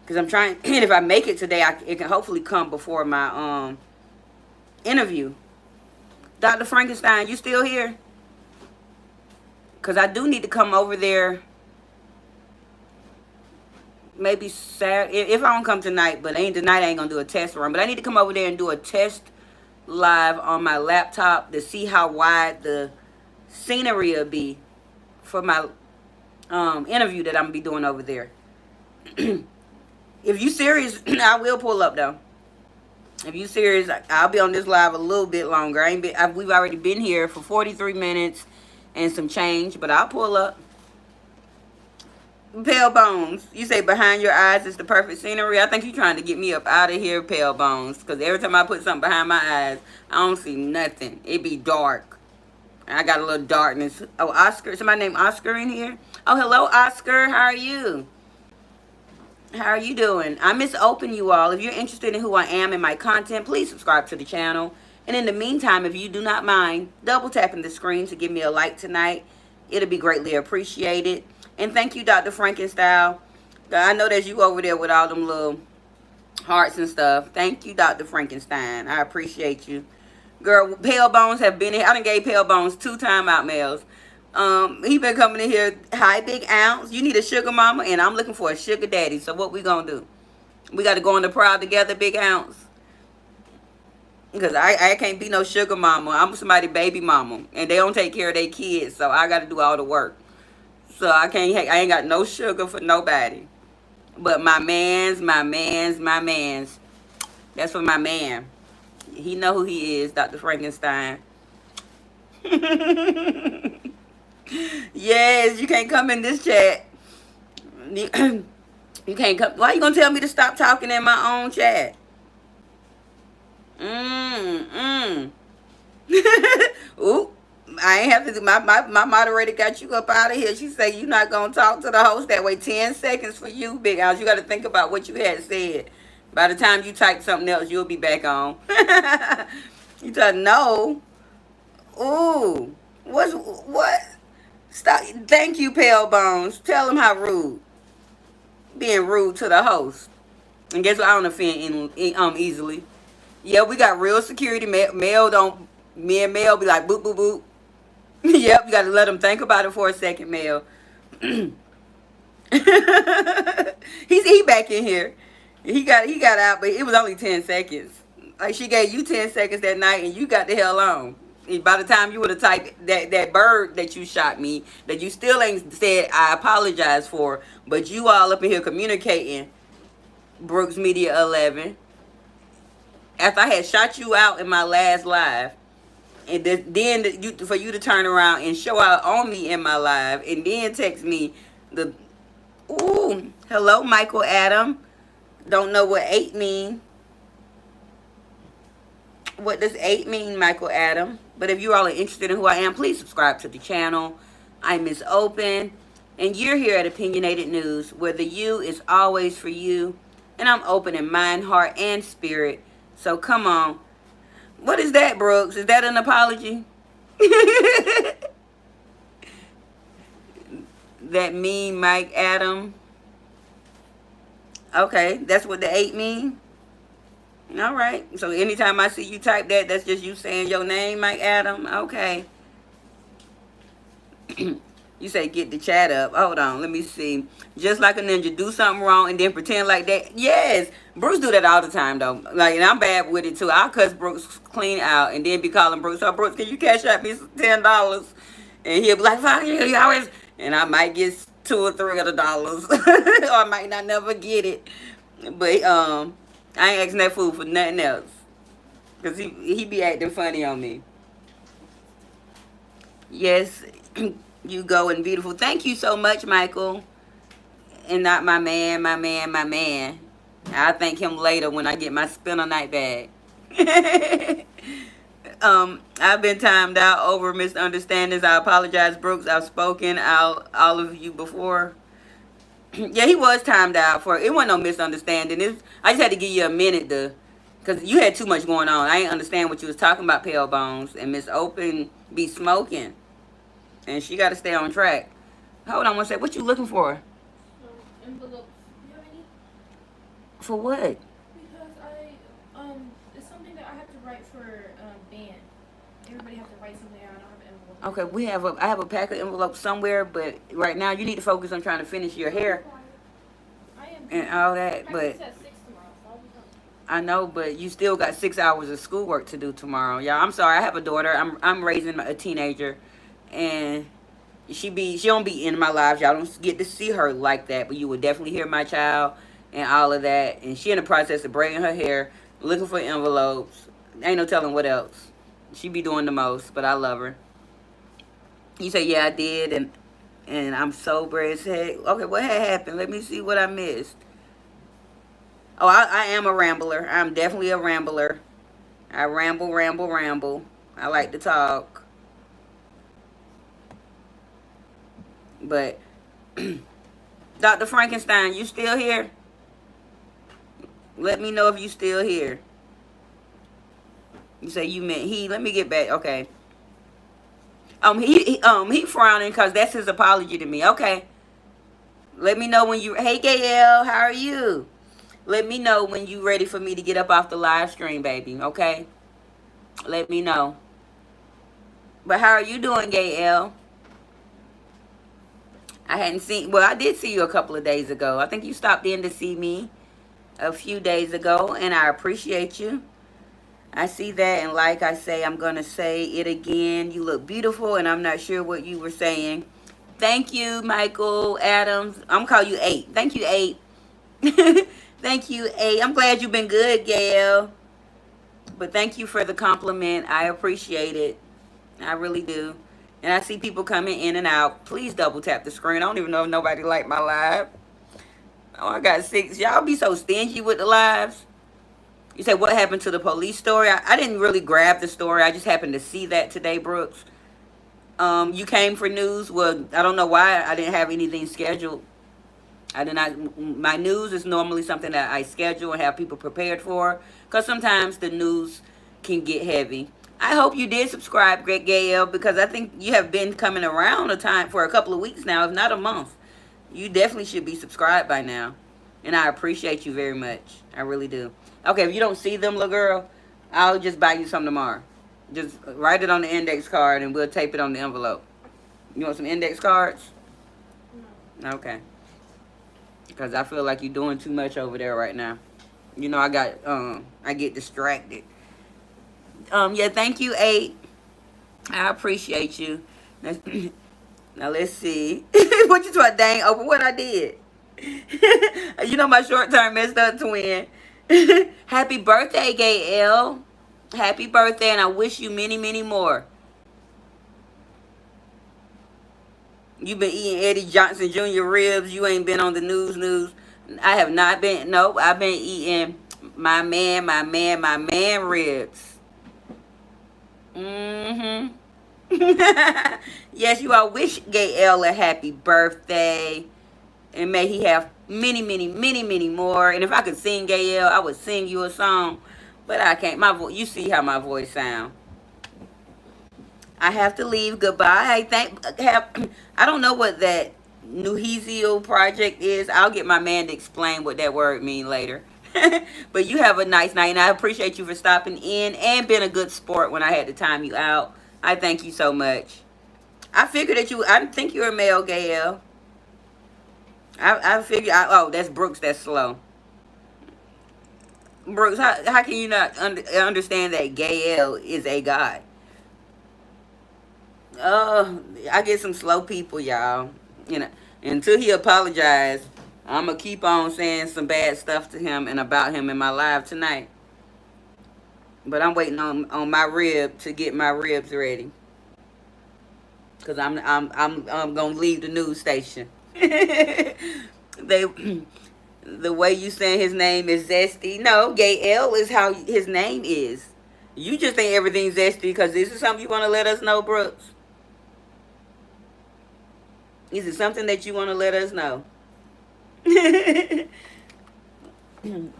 Because I'm trying, and if I make it today, it can hopefully come before my interview. Dr. Frankenstein, you still here? Because I do need to come over there maybe Saturday. If I don't come tonight, but tonight I ain't going to do a test run. But I need to come over there and do a test live on my laptop to see how wide the scenery will be for my interview that I'm going to be doing over there. If you serious, I will pull up though. If you serious, I'll be on this live a little bit longer. We've already been here for 43 minutes and some change, but I'll pull up. Pale Bones, you say behind your eyes is the perfect scenery. I think you're trying to get me up out of here, Pale Bones, because every time I put something behind my eyes, I don't see nothing. It be dark. I got a little darkness. Oh, Oscar, somebody named Oscar in here? Oh, hello, Oscar. How are you? How are you doing? I miss Open, you all. If you're interested in who I am and my content, please subscribe to the channel. And in the meantime, if you do not mind, double tapping the screen to give me a like tonight. It'll be greatly appreciated. And thank you, Dr. Frankenstein. I know that's you over there with all them little hearts and stuff. Thank you, Dr. Frankenstein. I appreciate you. Girl, Pale Bones have been here. I done gave Pale Bones 2 timeout mails. He been coming in here. Hi, Big Ounce. You need a sugar mama, and I'm looking for a sugar daddy. So what we gonna do? We got to go on the prowl together, Big Ounce. Because I can't be no sugar mama. I'm somebody baby mama, and they don't take care of their kids, so I got to do all the work. So I ain't got no sugar for nobody. But my mans. That's for my man. He know who he is, Dr. Frankenstein. Yes, you can't come in this chat. You can't come. Why you gonna tell me to stop talking in my own chat? Mm, Ooh, I ain't have to do my moderator got you up out of here. She said you not gonna talk to the host that way. 10 seconds for you, Big House. You got to think about what you had said. By the time you type something else, you'll be back on. You said no. Ooh, what? Stop. Thank you, Pale Bones. Tell them how rude. Being rude to the host. And guess what? I don't offend easily. Yeah, we got real security. Mel don't. Me and Mel be like boop boop boop. Yep, you got to let them think about it for a second, Mel. He back in here. He got out, but it was only 10 seconds. Like she gave you 10 seconds that night, and you got the hell on. And by the time you would have typed that bird that you shot me, that you still ain't said I apologize for, but you all up in here communicating, Brooks Media 11. After I had shot you out in my last live, and then for you to turn around and show out on me in my live, and then text me the ooh hello Michael Adam. Don't know what 8 mean. What does 8 mean, Michael Adam? But if you all are interested in who I am, please subscribe to the channel. I'm Miss Open, and you're here at Opinionated News, where the you is always for you, and I'm open in mind, heart, and spirit. So come on. What is that, Brooks? Is that an apology? That mean Mike Adam. Okay, that's what the 8 mean? All right. So anytime I see you type that, that's just you saying your name, Mike Adam? Okay. You say get the chat up. Hold on, let me see. Just like a ninja, do something wrong and then pretend like that. Yes, Bruce do that all the time though. Like, and I'm bad with it too. I'll cuss Brooks clean out and then be calling Brooks. So Brooks, can you cash out me $10? And he'll be like, "Fuck you, you always." And I might get 2 or 3 of the dollars, or I might not never get it. But I ain't asking that fool for nothing else, cause he be acting funny on me. Yes. You go and beautiful. Thank you so much, Michael. And not my man, my man, my man. I'll thank him later when I get my spinner night bag. I've been timed out over misunderstandings. I apologize, Brooks. I've spoken out all of you before. Yeah, he was timed out for it. Wasn't no misunderstanding. I just had to give you a minute to, because you had too much going on. I didn't understand what you was talking about, Pale Bones. And Miss Open be smoking. And she got to stay on track. Hold on one sec. What you looking for? Envelopes. Do you have any? For what? Because it's something that I have to write for band. Everybody has to write something out. I don't have an envelope. Okay, I have a pack of envelopes somewhere, but right now you need to focus on trying to finish your hair I am. and all that. But Practice at 6 tomorrow, so I'll be fine. I know, but you still got 6 hours of schoolwork to do tomorrow. Y'all, I'm sorry. I have a daughter. I'm raising a teenager, and she don't be in my lives. Y'all don't get to see her like that, but you will definitely hear my child and all of that. And she in the process of braiding her hair, looking for envelopes. Ain't no telling what else. She be doing the most, but I love her. You say, yeah, I did, and I'm sober as heck. Okay, what had happened? Let me see what I missed. Oh, I am a rambler. I'm definitely a rambler. I ramble, ramble, ramble. I like to talk. But Dr. Frankenstein, you still here? Let me know if you still here. You say you meant he. Let me get back. Okay. He frowning because that's his apology to me. Okay. Let me know when you. Hey, Gael, how are you? Let me know when you ready for me to get up off the live stream, baby. Okay. Let me know. But how are you doing, Gael? I hadn't seen. Well, I did see you a couple of days ago. I think you stopped in to see me a few days ago, and I appreciate you. I see that, and like I say, I'm going to say it again. You look beautiful, and I'm not sure what you were saying. Thank you, Michael Adams. I'm calling you 8. Thank you, 8. Thank you, 8. I'm glad you've been good, Gail. But thank you for the compliment. I appreciate it. I really do. And I see people coming in and out. Please double tap the screen. I don't even know if nobody liked my live. Oh, I got 6. Y'all be so stingy with the lives. You say what happened to the police story? I didn't really grab the story. I just happened to see that today, Brooks. You came for news. Well, I don't know why I didn't have anything scheduled. I did not. My news is normally something that I schedule and have people prepared for. Because sometimes the news can get heavy. I hope you did subscribe, Greg Gael, because I think you have been coming around a time for a couple of weeks now, if not a month. You definitely should be subscribed by now. And I appreciate you very much. I really do. Okay, if you don't see them, little girl, I'll just buy you some tomorrow. Just write it on the index card and we'll tape it on the envelope. You want some index cards? No. Okay. Because I feel like you're doing too much over there right now. You know, I get distracted. Yeah, thank you, 8. I appreciate you. Now let's see. What you talking, dang open? What I did? You know my short term messed up twin. Happy birthday, Gail. Happy birthday, and I wish you many, many more. You been eating Eddie Johnson Jr. ribs. You ain't been on the news. I have not been. Nope, I've been eating my man ribs. Mm-hmm. Yes, you all wish Gail a happy birthday. And may he have many, many, many, many more. And if I could sing, Gail, I would sing you a song. But I can't. My voice. You see how my voice sound. I have to leave. Goodbye. I don't know what that Nuhizio project is. I'll get my man to explain what that word mean later. But you have a nice night, and I appreciate you for stopping in and being a good sport when I had to time you out. I thank you so much. I figured that you. I think you're a male, Gail. I figured. Oh, that's Brooks. That's slow. Brooks, how can you not understand that Gael is a god? I get some slow people, y'all. You know, until he apologized, I'm gonna keep on saying some bad stuff to him and about him in my live tonight. But I'm waiting on my rib to get my ribs ready, cause I'm gonna leave the news station. They the way you saying his name is Zesty. No, Gael is how his name is. You just think everything's Zesty because this is something you want to let us know, Brooks. Is it something that you want to let us know?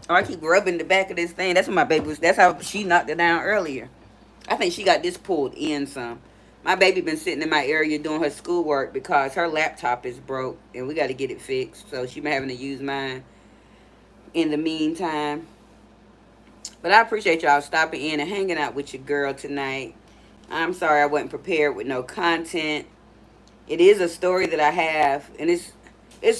Or I keep rubbing the back of this thing. That's what my baby was. That's how she knocked it down earlier. I think she got this pulled in some. My baby been sitting in my area doing her schoolwork because her laptop is broke and we got to get it fixed. So she been having to use mine in the meantime. But I appreciate y'all stopping in and hanging out with your girl tonight. I'm sorry I wasn't prepared with no content. It is a story that I have, and it's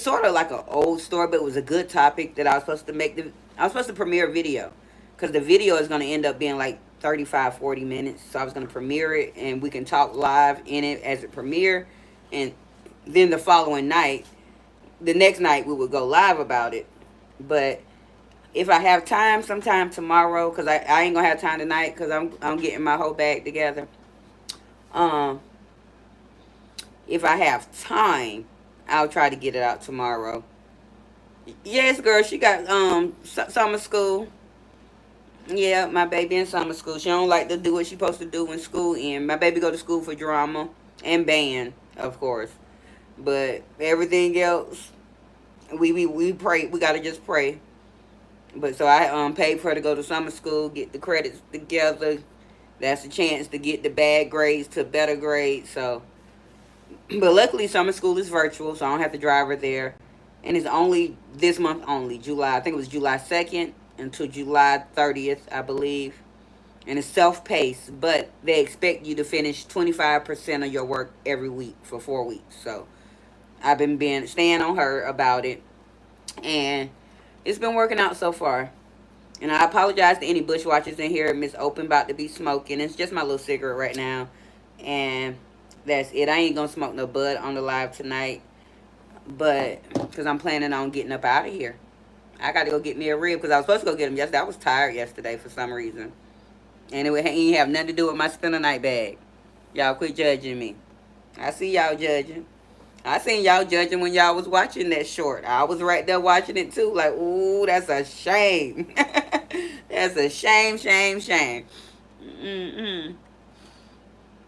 sort of like an old story, but it was a good topic that I was supposed to I was supposed to premiere a video, because the video is going to end up being like 35-40 minutes. So I was going to premiere it, and we can talk live in it as it premiere, and then the following night, the next night, we would go live about it. But if I have time, sometime tomorrow, because I ain't gonna have time tonight, because I'm getting my whole bag together. If I have time, I'll try to get it out tomorrow. Yes, girl, she got summer school. Yeah, my baby in summer school. She don't like to do what she supposed to do when school end. My baby go to school for drama and band, of course. But everything else, we pray. We gotta just pray. But so I paid for her to go to summer school, get the credits together. That's a chance to get the bad grades to better grades. So, but luckily summer school is virtual, so I don't have to drive her there. And it's only this month only, July. I think it was July 2nd until July 30th, I believe. And it's self-paced, but they expect you to finish 25% of your work every week for 4 weeks. So I've been staying on her about it, and it's been working out so far. And I apologize to any bushwatchers in here. Miss Open about to be smoking. It's just my little cigarette right now. And that's it. I ain't going to smoke no bud on the live tonight. But, because I'm planning on getting up out of here. I got to go get me a rib because I was supposed to go get them yesterday. I was tired yesterday for some reason. And it ain't have nothing to do with my spend a night bag. Y'all quit judging me. I see y'all judging. I seen y'all judging when y'all was watching that short. I was right there watching it too. Like, ooh, that's a shame. That's a shame, shame, shame. Mm-mm.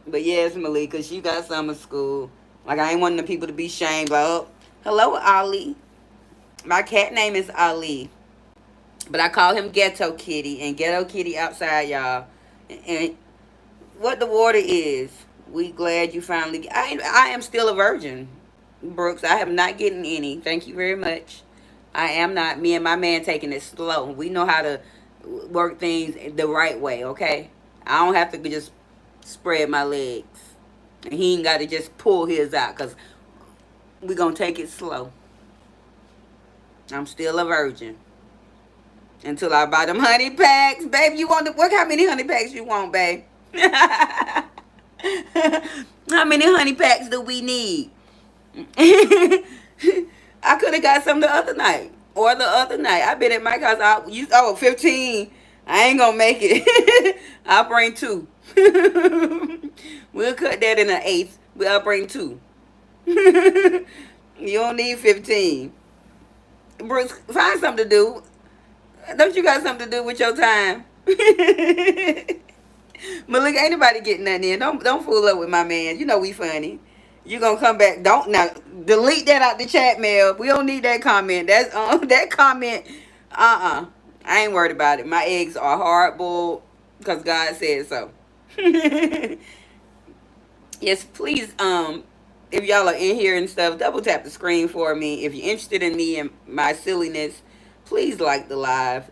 But yes, Malika, she got summer school. Like, I ain't wanting the people to be shamed. Like, oh, hello, Ali. My cat name is Ali. But I call him Ghetto Kitty. And Ghetto Kitty outside, y'all. And what the water is, we glad you finally... I am still a virgin, Brooks. I am not getting any. Thank you very much. I am not. Me and my man taking it slow. We know how to work things the right way, okay? I don't have to just spread my legs. And he ain't got to just pull his out because we going to take it slow. I'm still a virgin. Until I buy them honey packs. Babe, you want what? How many honey packs you want, babe? How many honey packs do we need? I could have got some the other night. Or the other night. I've been at my house. 15. I ain't going to make it. I'll bring 2. We'll cut that in an eighth. I'll bring 2. You don't need 15. Bruce, find something to do. Don't you got something to do with your time? Malika, ain't nobody getting nothing in. Don't fool up with my man. You know we funny. You gonna come back? Don't now delete that out the chat mail. We don't need that comment. That's that comment. I ain't worried about it. My eggs are hard boiled because God said so. Yes, please. If y'all are in here and stuff, double tap the screen for me. If you're interested in me and my silliness, please like the live.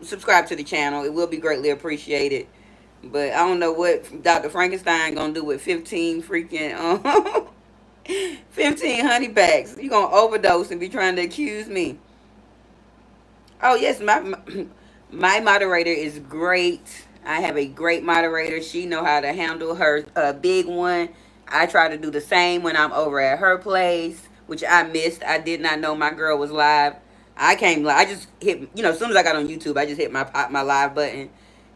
Subscribe to the channel. It will be greatly appreciated. But I don't know what Dr. Frankenstein gonna do with 15 freaking 15 honey packs. You gonna overdose and be trying to accuse me? Oh yes, my moderator is great. I have a great moderator. She know how to handle her big one. I try to do the same when I'm over at her place, which I missed. I did not know my girl was live. I came live. I just hit, as soon as I got on YouTube, I just hit my live button.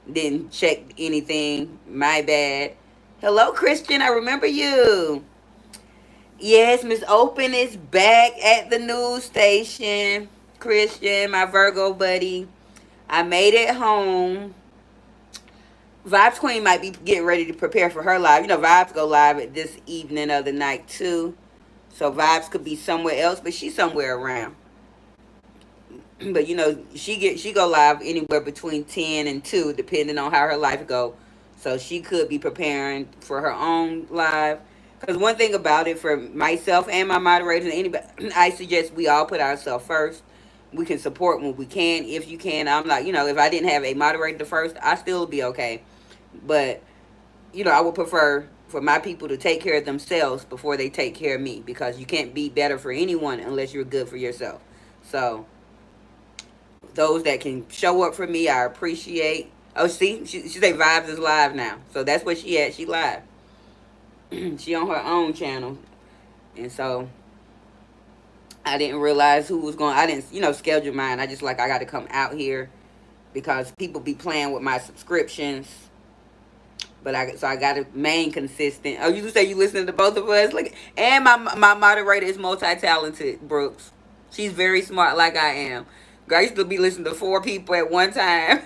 Didn't check anything. My bad. Hello, Christian. I remember you. Yes, Miss Open is back at the news station. Christian, my Virgo buddy. I made it home. Vibes Queen might be getting ready to prepare for her live. Vibes go live at this evening of the night too. So Vibes could be somewhere else, but she's somewhere around. But she go live anywhere between 10 and 2, depending on how her life go. So she could be preparing for her own live. Because one thing about it, for myself and my moderators and anybody, I suggest we all put ourselves first. We can support when we can, if you can. I'm like, if I didn't have a moderator first, I still would be okay. But, I would prefer for my people to take care of themselves before they take care of me. Because you can't be better for anyone unless you're good for yourself. So, those that can show up for me, I appreciate. Oh, see, she say Vibes is live now. So, that's where she at. She live. She on her own channel. And so, I didn't realize who was going. I didn't, schedule mine. I just I got to come out here. Because people be playing with my subscriptions. But I got to remain consistent. Oh, you say you listening to both of us? And my moderator is multi-talented, Brooks. She's very smart like I am. I used to be listening to 4 people at one time.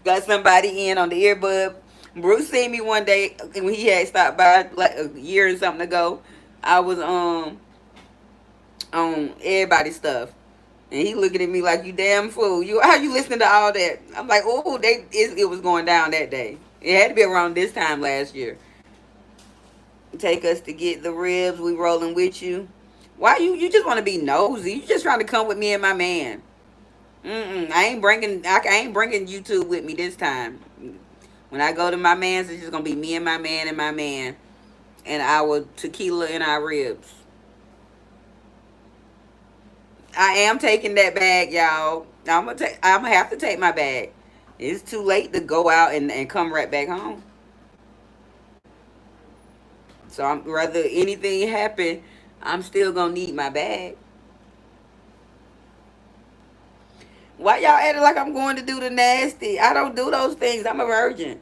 Got somebody in on the earbud. Bruce seen me one day when he had stopped by a year and something ago. I was on everybody's stuff. And he looking at me like, you damn fool. How you listening to all that? I'm like, oh, it was going down that day. It had to be around this time last year. Take us to get the ribs. We rolling with you. Why you just want to be nosy? You just trying to come with me and my man. I ain't bringing YouTube with me this time. When I go to my man's, it's just gonna be me and my man and our tequila and our ribs. I am taking that bag, y'all. I'm gonna have to take my bag. It's too late to go out and come right back home. So I'm rather anything happen, I'm still gonna need my bag. Why y'all acting like I'm going to do the nasty? I don't do those things. I'm a virgin.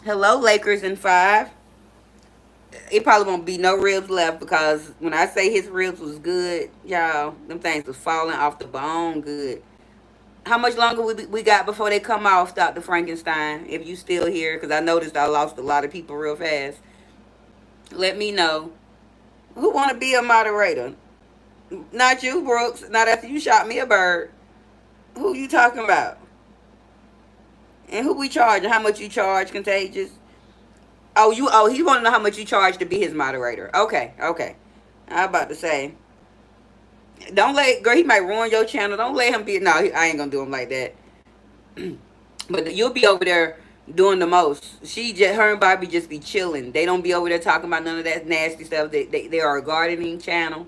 Hello, Lakers in 5. It probably won't be no ribs left because when I say his ribs was good, y'all, them things was falling off the bone good. How much longer we got before they come off, Dr. Frankenstein? If you still here, because I noticed I lost a lot of people real fast. Let me know. Who want to be a moderator? Not you, Brooks. Not after you shot me a bird. Who you talking about? And who we charging? How much you charge, Contagious? Oh, you. Oh, he want to know how much you charge to be his moderator. Okay, okay. I about to say, don't let girl. He might ruin your channel. Don't let him be. No, I ain't gonna do him like that. But you'll be over there doing the most. Her and Bobby just be chilling. They don't be over there talking about none of that nasty stuff. They are a gardening channel,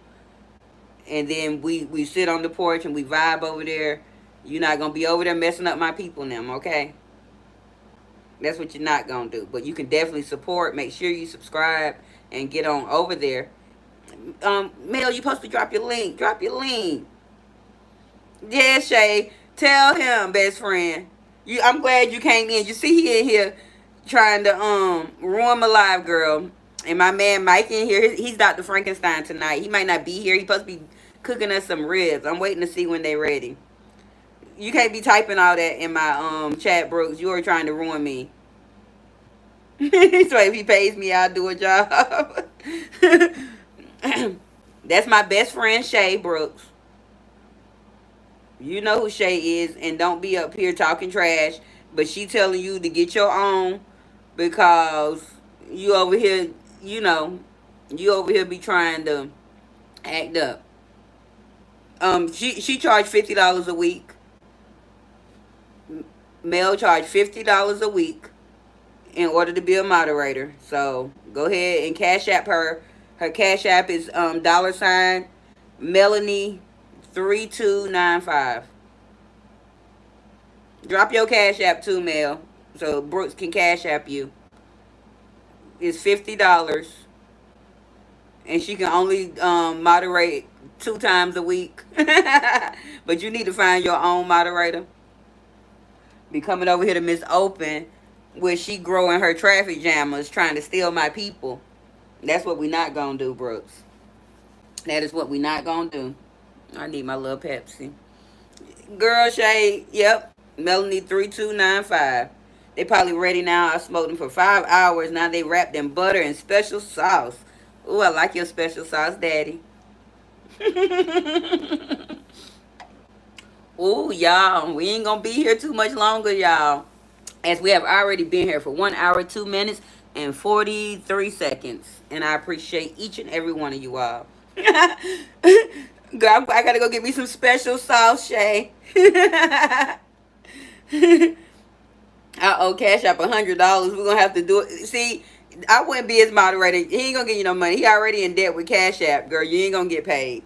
and then we sit on the porch and we vibe over there. You're not gonna be over there messing up my people and them, okay? That's what you're not gonna do. But you can definitely support. Make sure you subscribe and get on over there. Mel, you supposed to drop your link. Drop your link. Yeah, Shay. Tell him, best friend. I'm glad you came in. You see he in here trying to ruin my live, girl. And my man Mike in here. He's Dr. Frankenstein tonight. He might not be here. He supposed to be cooking us some ribs. I'm waiting to see when they ready. You can't be typing all that in my chat, Brooks. You are trying to ruin me. So if he pays me, I'll do a job. That's my best friend Shay Brooks. You know who Shay is, and don't be up here talking trash. But she telling you to get your own because you over here, you know, you over here be trying to act up. She charged $50 a week. Mel charged $50 a week in order to be a moderator. So go ahead and cash app her. Her cash app is $ Melanie 3295. Drop your cash app too, Mel, so Brooks can cash app you. It's $50, and she can only moderate 2 times a week. But you need to find your own moderator. Be coming over here to Miss Open, where she growing her traffic jammers, trying to steal my people. That's what we not gonna do, Brooks. That is what we not gonna do. I need my little Pepsi. Girl Shade, yep. Melanie 3295. They probably ready now. I smoked them for 5 hours. Now they wrapped in butter and special sauce. Ooh, I like your special sauce, Daddy. Ooh, y'all, we ain't gonna be here too much longer, y'all. As we have already been here for 1 hour, 2 minutes, and 43 seconds. And I appreciate each and every one of you all. Girl, I gotta go get me some special sauce, Shay. I owe Cash App $100. We're gonna have to do it. See, I wouldn't be his moderator. He ain't gonna give you no money. He already in debt with Cash App, girl. You ain't gonna get paid.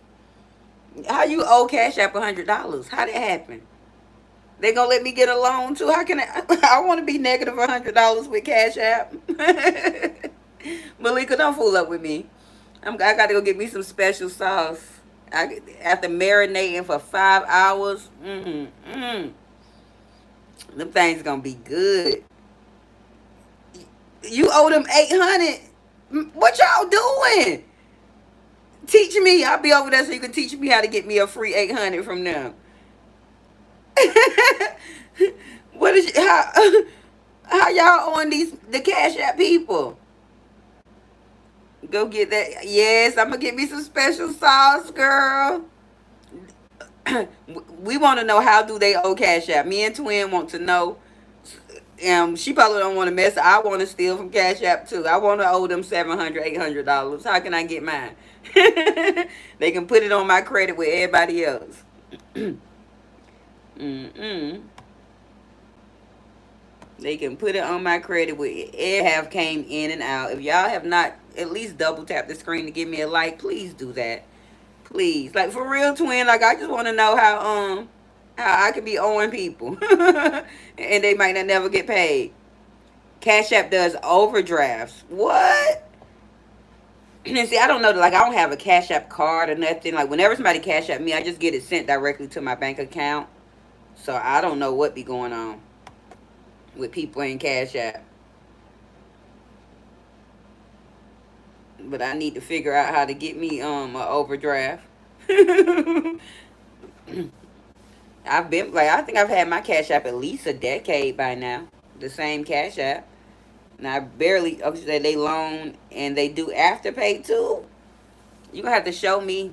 How you owe Cash App $100? How did that happen? They gonna let me get a loan too? How can I? I want to be negative $100 with Cash App. Malika, don't fool up with me. I gotta go get me some special sauce. After marinating for 5 hours, them things gonna be good. You owe them 800. What y'all doing? Teach me. I'll be over there so you can teach me how to get me a free 800 from them. What is how y'all on the Cash App people? Go get that. Yes, I'm gonna get me some special sauce, girl. We want to know, how do they owe Cash App? Me and Twin want to know. She probably don't want to mess. I want to steal from Cash App too. I want to owe them $700, $800. How can I get mine? They can put it on my credit with everybody else. They can put it on my credit with have came in and out. If y'all have not at least double tap the screen to give me a like, please do that. Please. Like, for real, Twin, like, I just want to know how I could be owing people and they might not never get paid. Cash App does overdrafts. What? And see, I don't know, like, I don't have a Cash App card or nothing. Like, whenever somebody Cash App me, I just get it sent directly to my bank account. So I don't know what be going on with people in Cash App. but I need to figure out how to get me a overdraft. I've been like, I think I've had my Cash App at least a decade by now. The same Cash App. And I barely, okay, they loan and they do Afterpay too. You gonna have to show me.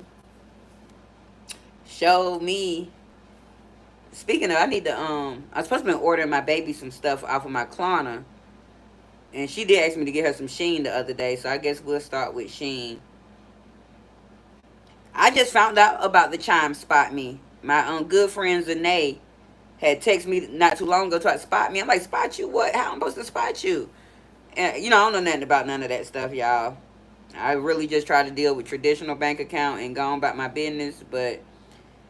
Speaking of, I need to I was supposed to be ordering my baby some stuff off of my Klarna, and she did ask me to get her some Sheen the other day, so I guess we'll start with Sheen. I just found out about the Chime Spot Me. My good friend Zanae had texted me not too long ago to spot me. I'm like, spot you? What? How am I supposed to spot you? And I don't know nothing about none of that stuff, y'all. I really just try to deal with traditional bank account and go on about my business. But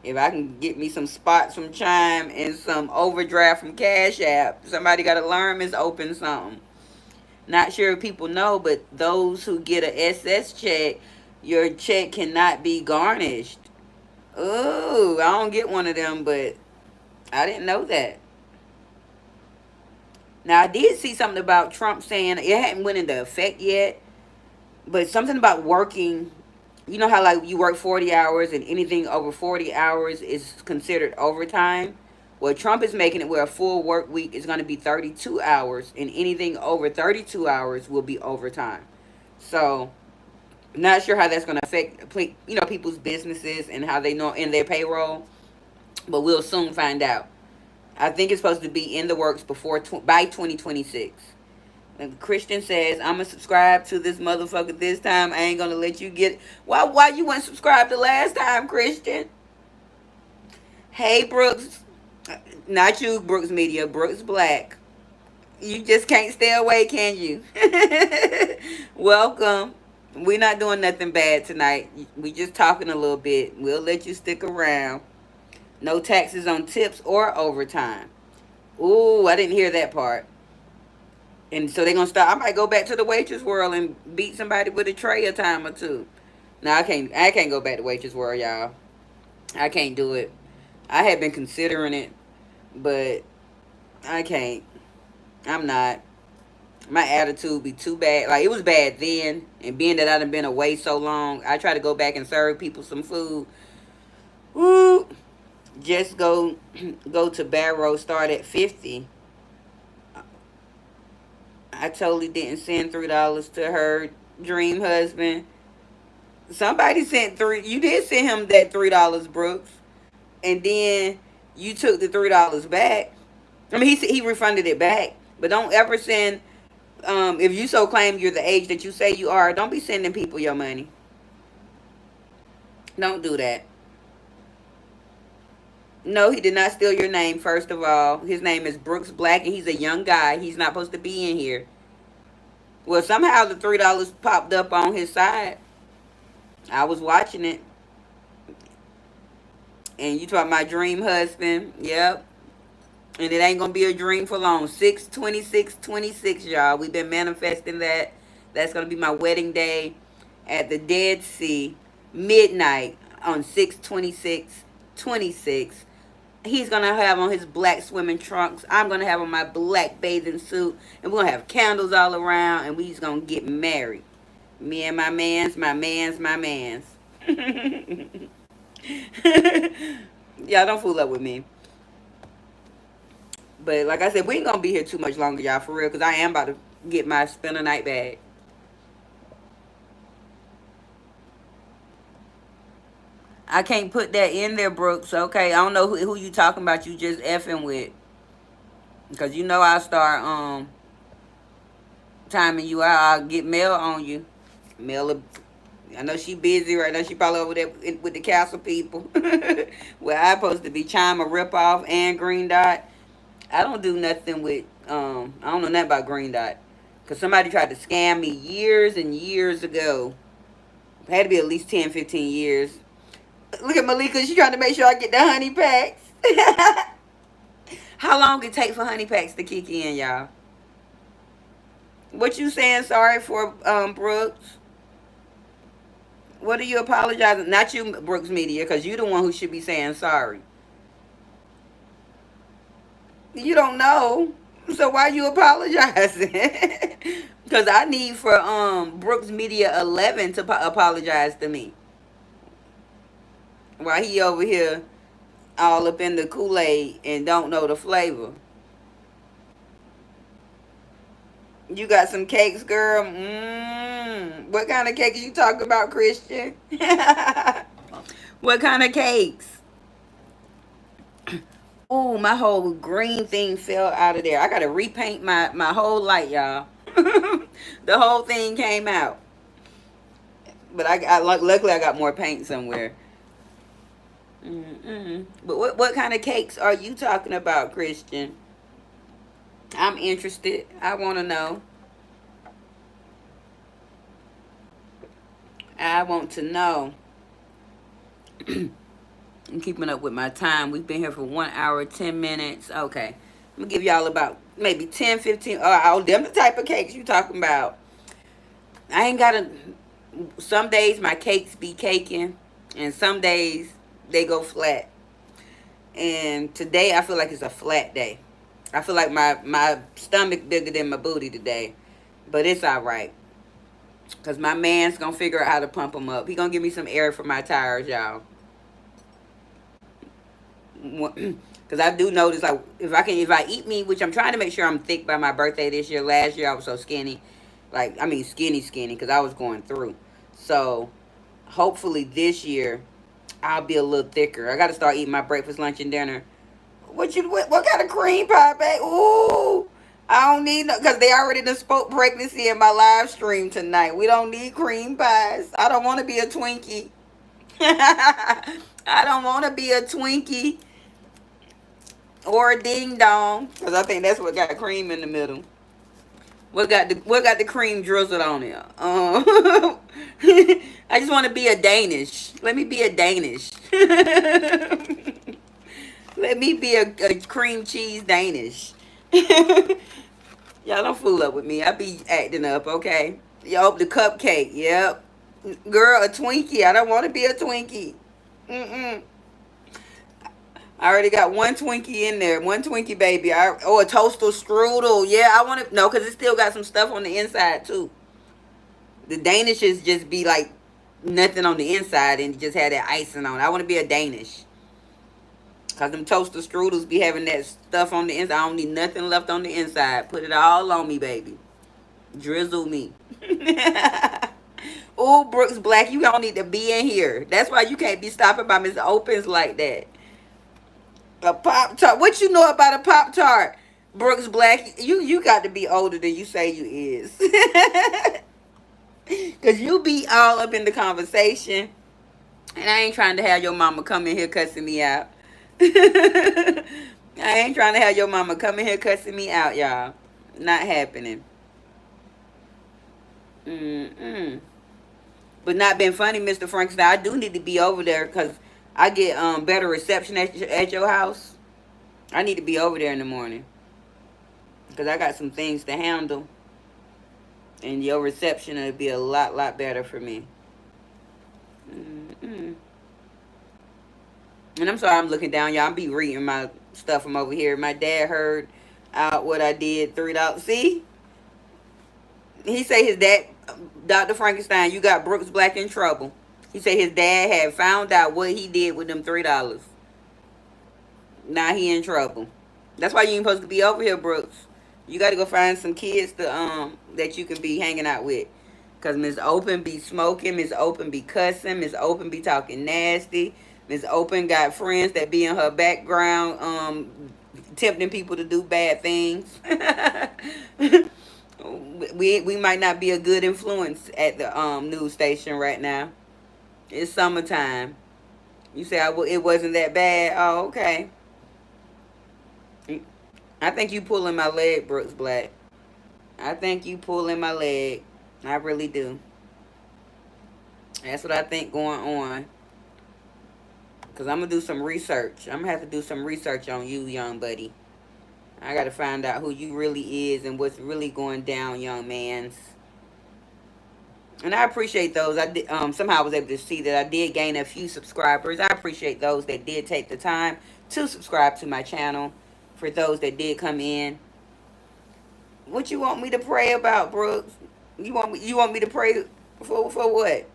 if I can get me some spots from Chime and some overdraft from Cash App, somebody got to learn is open something. Not sure if people know, but those who get a SS check, your check cannot be garnished. Ooh, I don't get one of them, but I didn't know that. Now, I did see something about Trump saying it hadn't went into effect yet, but something about working. You know how like you work 40 hours and anything over 40 hours is considered overtime? Well, Trump is making it where a full work week is going to be 32 hours and anything over 32 hours will be overtime. So, not sure how that's going to affect people's businesses and how they know in their payroll, but we'll soon find out. I think it's supposed to be in the works by 2026. And Christian says, I'm gonna subscribe to this motherfucker this time. I ain't gonna let you get. Why you weren't subscribed the last time, Christian? Hey, Brooks. Not you, Brooks Media. Brooks Black. You just can't stay away, can you? Welcome. We're not doing nothing bad tonight. We just talking a little bit. We'll let you stick around. No taxes on tips or overtime. Ooh, I didn't hear that part. And so they're gonna start. I might go back to the waitress world and beat somebody with a tray a time or two. No, I can't. I can't go back to waitress world, y'all. I can't do it. I had been considering it, but I can't. I'm not. My attitude be too bad. Like it was bad then, and being that I done been away so long, I try to go back and serve people some food. Woo! Just go to Barrow. Start at 50. I totally didn't send $3 to her dream husband. Somebody sent three. You did send him that $3, Brooks, and then you took the $3 back. I mean, he refunded it back. But don't ever send. If you so claim you're the age that you say you are, don't be sending people your money. Don't do that. No, he did not steal your name, first of all. His name is Brooks Black, and he's a young guy. He's not supposed to be in here. Well, somehow the $3 popped up on his side. I was watching it. And you talking my dream husband. Yep. And it ain't going to be a dream for long. 6/26/26, y'all. We've been manifesting that. That's going to be my wedding day at the Dead Sea, midnight on 6/26/26. He's going to have on his black swimming trunks. I'm going to have on my black bathing suit. And we're going to have candles all around. And we's going to get married. Me and my mans, my mans, my mans. Y'all don't fool up with me. But like I said, we ain't going to be here too much longer, y'all, for real. Because I am about to get my spend a night bag. I can't put that in there, Brooks. Okay, I don't know who you talking about. You just effing with, because you know I'll start timing you out. I'll get mail on you. Mail. I know she busy right now. She probably over there with the castle people. Where I supposed to be Chime a ripoff and Green Dot. I don't do nothing with I don't know nothing about Green Dot, because somebody tried to scam me years and years ago. It had to be at least 10, 15 years. Look at Malika. She trying to make sure I get the honey packs. How long it take for honey packs to kick in, y'all? What you saying sorry for, Brooks? What are you apologizing? Not you, Brooks Media, because you the one who should be saying sorry. You don't know. So why you apologizing? Because I need for Brooks Media 11 to apologize to me while he over here all up in the Kool-Aid and don't know the flavor. You got some cakes, girl? What kind of cakes you talking about, Christian? What kind of cakes? Oh, my whole green thing fell out of there. I gotta repaint my whole light, y'all. The whole thing came out. But luckily I got more paint somewhere. But what kind of cakes are you talking about, Christian? I'm interested. I want to know. I want to know. I'm keeping up with my time. We've been here for 1 hour, 10 minutes. Okay. I'm going to give y'all about maybe 10, 15. Oh, them the type of cakes you talking about. I ain't got to. Some days my cakes be caking, and some days they go flat. And today I feel like it's a flat day. I feel like my stomach bigger than my booty today. But it's all right. Because my man's going to figure out how to pump them up. He going to give me some air for my tires, y'all. Because I do notice, like, if I eat me, which I'm trying to make sure I'm thick by my birthday this year. Last year I was so skinny. Like, I mean skinny, because I was going through. So, hopefully this year, I'll be a little thicker. I got to start eating my breakfast, lunch, and dinner. What kind of cream pie, babe? Ooh, I don't need no, because they already done spoke pregnancy in my live stream tonight. We don't need cream pies. I don't want to be a Twinkie. I don't want to be a Twinkie or a ding dong, because I think that's what got cream in the middle. What got the cream drizzled on it? I just want to be a Danish. Let me be a Danish. Let me be a cream cheese Danish. Y'all don't fool up with me. I be acting up, okay? Yo, the cupcake. Yep. Girl, a Twinkie. I don't want to be a Twinkie. I already got one Twinkie in there. One Twinkie, baby. A toaster strudel. Yeah, I want to. No, because it still got some stuff on the inside, too. The Danishes just be like nothing on the inside and just had that icing on. I want to be a Danish. Because them toaster strudels be having that stuff on the inside. I don't need nothing left on the inside. Put it all on me, baby. Drizzle me. Oh, Brooks Black, you don't need to be in here. That's why you can't be stopping by Miss Opens like that. A Pop-Tart. What you know about a Pop-Tart? Brooks Black, you got to be older than you say you is. Because you be all up in the conversation. And I ain't trying to have your mama come in here cussing me out. I ain't trying to have your mama come in here cussing me out, y'all. Not happening. But not being funny, Mr. Frankenstein. I do need to be over there because I get better reception at your house. I need to be over there in the morning because I got some things to handle, and your reception will be a lot better for me. And I'm sorry I'm looking down, y'all. I'm be reading my stuff from over here. My dad heard out what I did. $3. See? He say his dad, Dr. Frankenstein, you got Brooks Black in trouble. He said his dad had found out what he did with them $3. Now he in trouble. That's why you ain't supposed to be over here, Brooks. You got to go find some kids to that you can be hanging out with. Because Miss Open be smoking. Miss Open be cussing. Miss Open be talking nasty. Miss Open got friends that be in her background tempting people to do bad things. we might not be a good influence at the news station right now. It's summertime. You say it wasn't that bad. Oh, okay. I think you pulling my leg, Brooks Black. I think you pulling my leg. I really do. That's what I think going on. Because I'm going to do some research. I'm going to have to do some research on you, young buddy. I got to find out who you really is and what's really going down, young mans. And I appreciate those. I did, somehow I was able to see that I did gain a few subscribers. I appreciate those that did take the time to subscribe to my channel. For those that did come in. What you want me to pray about, Brooks? You want me to pray for what?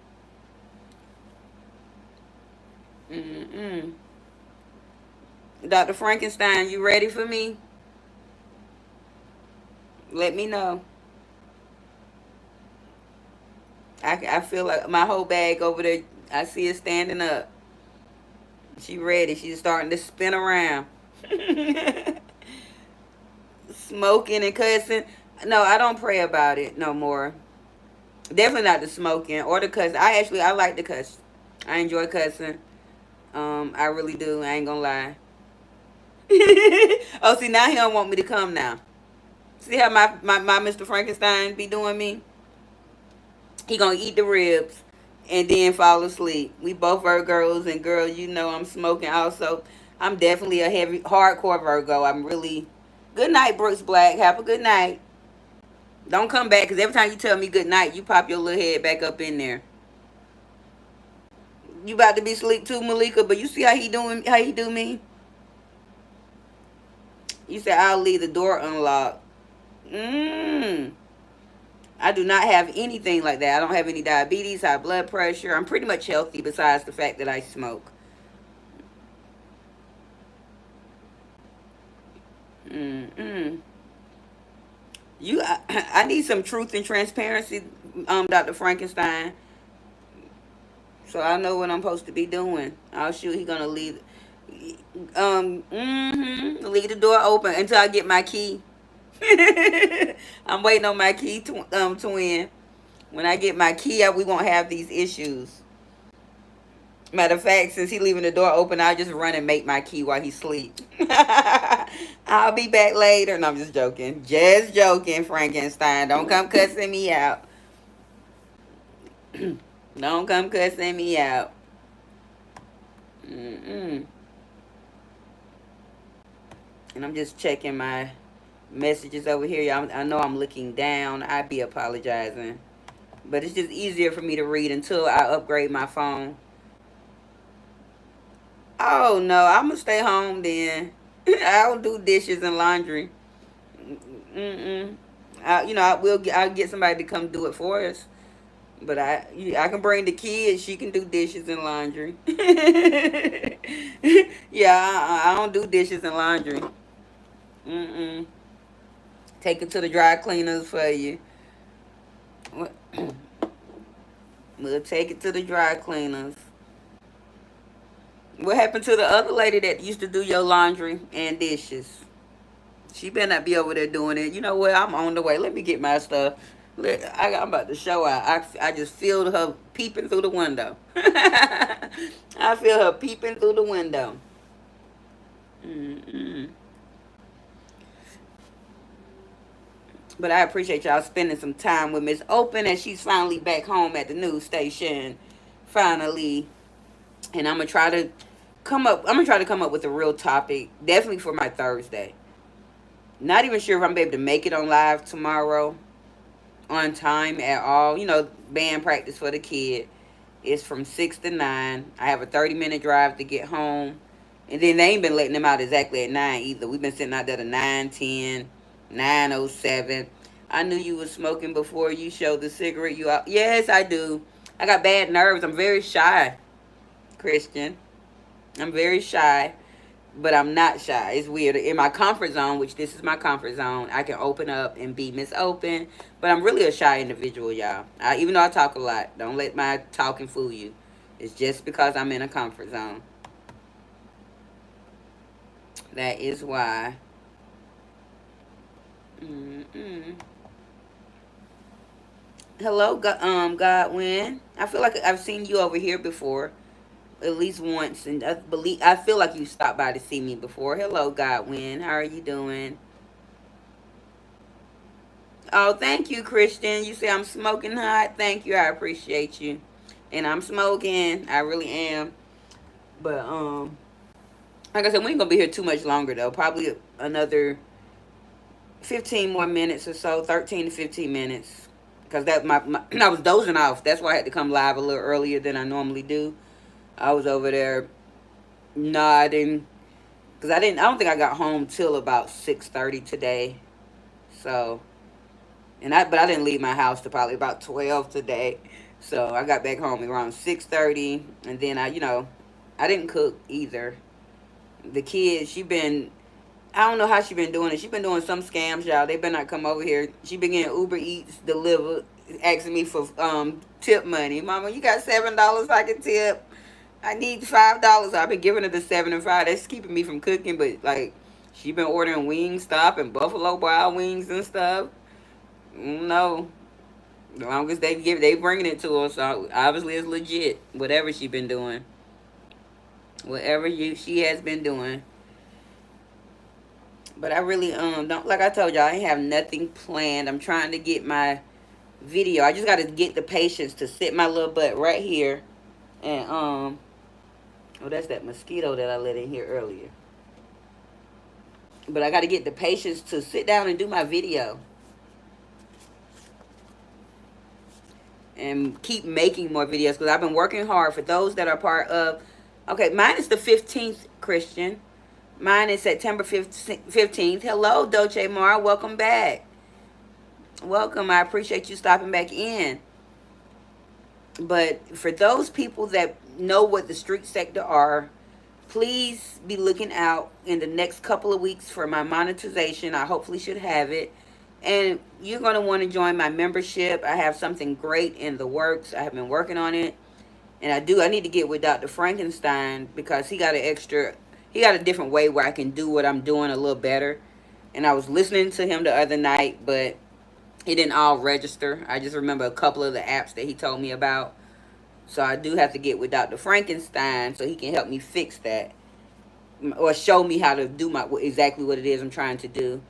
Mm-mm. Dr. Frankenstein, you ready for me? Let me know. I feel like my whole bag over there. I see it standing up. She ready. She's starting to spin around. Smoking and cussing. No, I don't pray about it no more. Definitely not the smoking or the cussing. I like the cuss. I enjoy cussing. I really do. I ain't gonna lie. Oh, see, now he don't want me to come now. See how my Mr. Frankenstein be doing me? He gonna eat the ribs and then fall asleep. We both Virgos, and girl, you know I'm smoking also. I'm definitely a heavy, hardcore Virgo. I'm really. Good night, Brooks Black. Have a good night. Don't come back, because every time you tell me good night, you pop your little head back up in there. You about to be asleep too, Malika, but you see how he do me? You said I'll leave the door unlocked. Mmm. I do not have anything like that. I don't have any diabetes, high blood pressure. I'm pretty much healthy besides the fact that I smoke. Mm-mm. I need some truth and transparency, Dr. Frankenstein. So I know what I'm supposed to be doing. Oh shoot, he gonna leave. Leave the door open until I get my key. I'm waiting on my key, twin. When I get my key, we won't have these issues. Matter of fact, since he leaving the door open, I'll just run and make my key while he sleep. I'll be back later. No, I'm just joking. Just joking, Frankenstein. Don't come cussing me out. Don't come cussing me out. Mm-mm. And I'm just checking my messages over here. Y'all, I know I'm looking down. I be apologizing. But it's just easier for me to read until I upgrade my phone. Oh no, I'm gonna stay home then. I'll do dishes and laundry. Mm-mm. I'll get somebody to come do it for us. But I can bring the kids. She can do dishes and laundry. Yeah, I don't do dishes and laundry. Mm-mm. Take it to the dry cleaners for you. We'll take it to the dry cleaners. What happened to the other lady that used to do your laundry and dishes? She better not be over there doing it. You know what? I'm on the way. Let me get my stuff. I'm about to show out. I just feel her peeping through the window. I feel her peeping through the window. Mm-mm. But I appreciate y'all spending some time with Miss Open, and she's finally back home at the news station. Finally. And I'm gonna try to come up with a real topic, definitely for my Thursday. Not even sure if I'm gonna be able to make it on live tomorrow on time at all. Band practice for the kid is from 6 to 9. I have a 30-minute drive to get home. And then they ain't been letting them out exactly at 9 either. We've been sitting out there to 9:10, 9:07. I knew you was smoking before you showed the cigarette you out. Yes, I do. I got bad nerves. I'm very shy, Christian. I'm very shy. But I'm not shy. It's weird. In my comfort zone, which this is my comfort zone, I can open up and be Miss Open. But I'm really a shy individual, y'all. Even though I talk a lot, don't let my talking fool you. It's just because I'm in a comfort zone. That is why. Mm-mm. Hello, Godwin. I feel like I've seen you over here before, at least once, and I feel like you stopped by to see me before. Hello, Godwin. How are you doing? Oh, thank you, Christian. You say I'm smoking hot. Thank you. I appreciate you. And I'm smoking. I really am. But like I said, we ain't gonna be here too much longer though. Probably another 15 more minutes or so, 13 to 15 minutes. Cause I was dozing off. That's why I had to come live a little earlier than I normally do. I was over there nodding. Cause I don't think I got home till about 6:30 today. So But I didn't leave my house till probably about 12 today. So I got back home around 6:30, and then I didn't cook either. The kids, I don't know how she been doing it. She been doing some scams, y'all. They better not come over here. She been getting Uber Eats delivered, asking me for tip money. Mama, you got $7 I can tip. I need $5. I've been giving her the 7 and 5. That's keeping me from cooking, but like she been ordering Wingstop and Buffalo Wild Wings and stuff. No, as long as they bringing it to us, so obviously it's legit. Whatever she been doing, whatever she has been doing. But I really don't, like I told y'all, I ain't have nothing planned. I'm trying to get my video. I just got to get the patience to sit my little butt right here and oh, that's that mosquito that I let in here earlier. But I got to get the patience to sit down and do my video and keep making more videos because I've been working hard. For those that are part of, okay, mine is the 15th, Christian. Mine is September 15th. Hello, Dolce Mara. Welcome back. Welcome. I appreciate you stopping back in. But for those people that know what the street sector are, please be looking out in the next couple of weeks for my monetization. I hopefully should have it. And you're going to want to join my membership. I have something great in the works. I have been working on it. And I need to get with Dr. Frankenstein because he got a different way where I can do what I'm doing a little better. And I was listening to him the other night, but it didn't all register. I just remember a couple of the apps that he told me about. So I do have to get with Dr. Frankenstein so he can help me fix that. Or show me how to do exactly what it is I'm trying to do.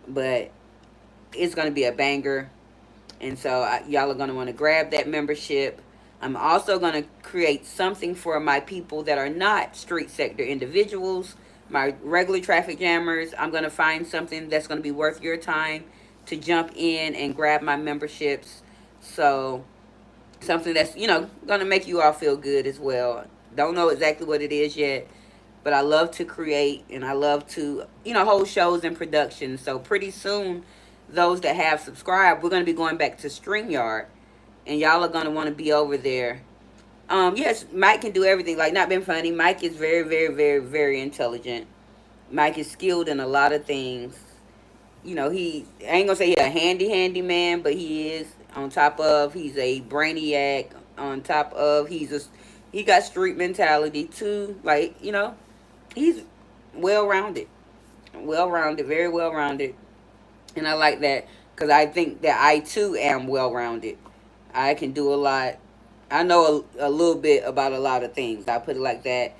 But it's going to be a banger. And so y'all are going to want to grab that membership. I'm also going to create something for my people that are not street sector individuals, my regular traffic jammers. I'm going to find something that's going to be worth your time to jump in and grab my memberships. So something that's, going to make you all feel good as well. Don't know exactly what it is yet, but I love to create and I love to, hold shows and production. So pretty soon, those that have subscribed, we're going to be going back to StreamYard. And y'all are going to want to be over there. Yes, Mike can do everything. Like, not being funny. Mike is very, very, very, very intelligent. Mike is skilled in a lot of things. I ain't going to say he's a handy man, but he is. On top of, he's a brainiac. On top of, he got street mentality too. Like, he's well-rounded. Well-rounded, very well-rounded. And I like that because I think that I too am well-rounded. I can do a lot. I know a little bit about a lot of things. I put it like that.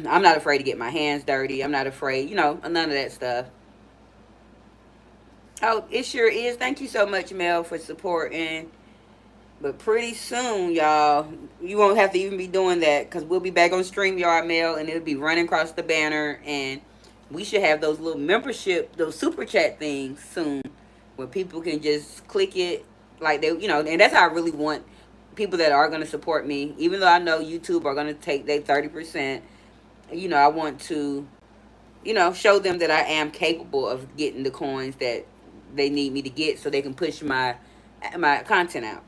I'm not afraid to get my hands dirty. I'm not afraid, none of that stuff. Oh, it sure is. Thank you so much, Mel, for supporting. But pretty soon, y'all, you won't have to even be doing that because we'll be back on StreamYard, Mel, and it'll be running across the banner. And we should have those little membership, those super chat things soon where people can just click it like they, and that's how I really want people that are going to support me. Even though I know YouTube are going to take their 30%, I want to, show them that I am capable of getting the coins that they need me to get so they can push my content out.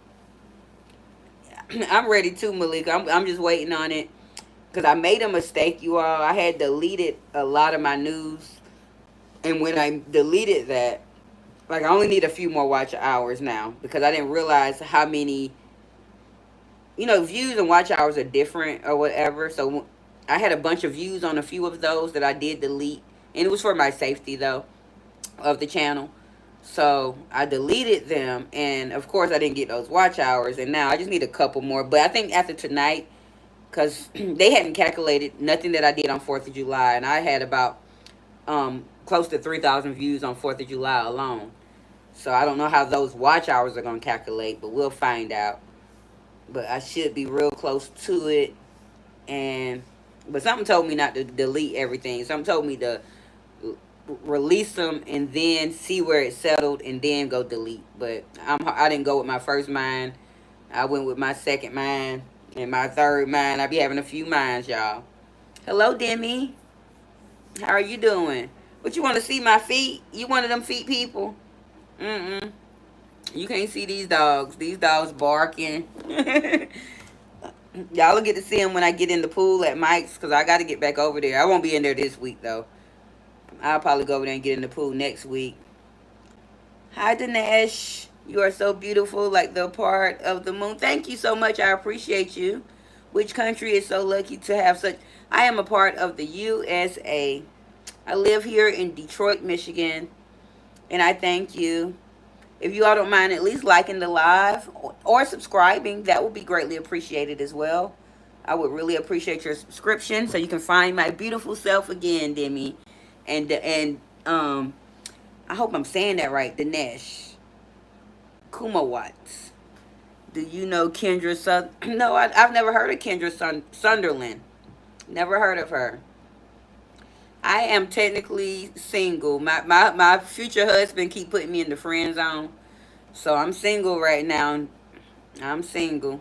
I'm ready too, Malika. I'm just waiting on it because I made a mistake, you all. I had deleted a lot of my news, and when I deleted that, like, I only need a few more watch hours now because I didn't realize how many, views and watch hours are different or whatever. So I had a bunch of views on a few of those that I did delete, and it was for my safety though of the channel. So I deleted them, and of course I didn't get those watch hours, and now I just need a couple more. But I think after tonight, because they hadn't calculated nothing that I did on 4th of July, and I had about close to 3,000 views on 4th of July alone. So I don't know how those watch hours are going to calculate, but we'll find out. But I should be real close to it. But something told me not to delete everything. Something told me to release them and then see where it settled and then go delete. But I didn't go with my first mind. I went with my second mind and my third mind. I be having a few minds, y'all. Hello, Demi. How are you doing? What, you want to see my feet? You one of them feet people? Mm-mm. You can't see these dogs. These dogs barking. Y'all will get to see them when I get in the pool at Mike's because I got to get back over there. I won't be in there this week though. I'll probably go over there and get in the pool next week. Hi, Dinesh. You are so beautiful, like the part of the moon. Thank you so much. I appreciate you. Which country is so lucky to have such? I am a part of the USA. I live here in Detroit, Michigan, and I thank you. If you all don't mind at least liking the live or subscribing, that would be greatly appreciated as well. I would really appreciate your subscription so you can find my beautiful self again, Demi. And I hope I'm saying that right, Dinesh Kumawats. Do you know Kendra No, I've never heard of Kendra Sunderland. Never heard of her. I am technically single. My future husband keep putting me in the friend zone. So I'm single right now. I'm single.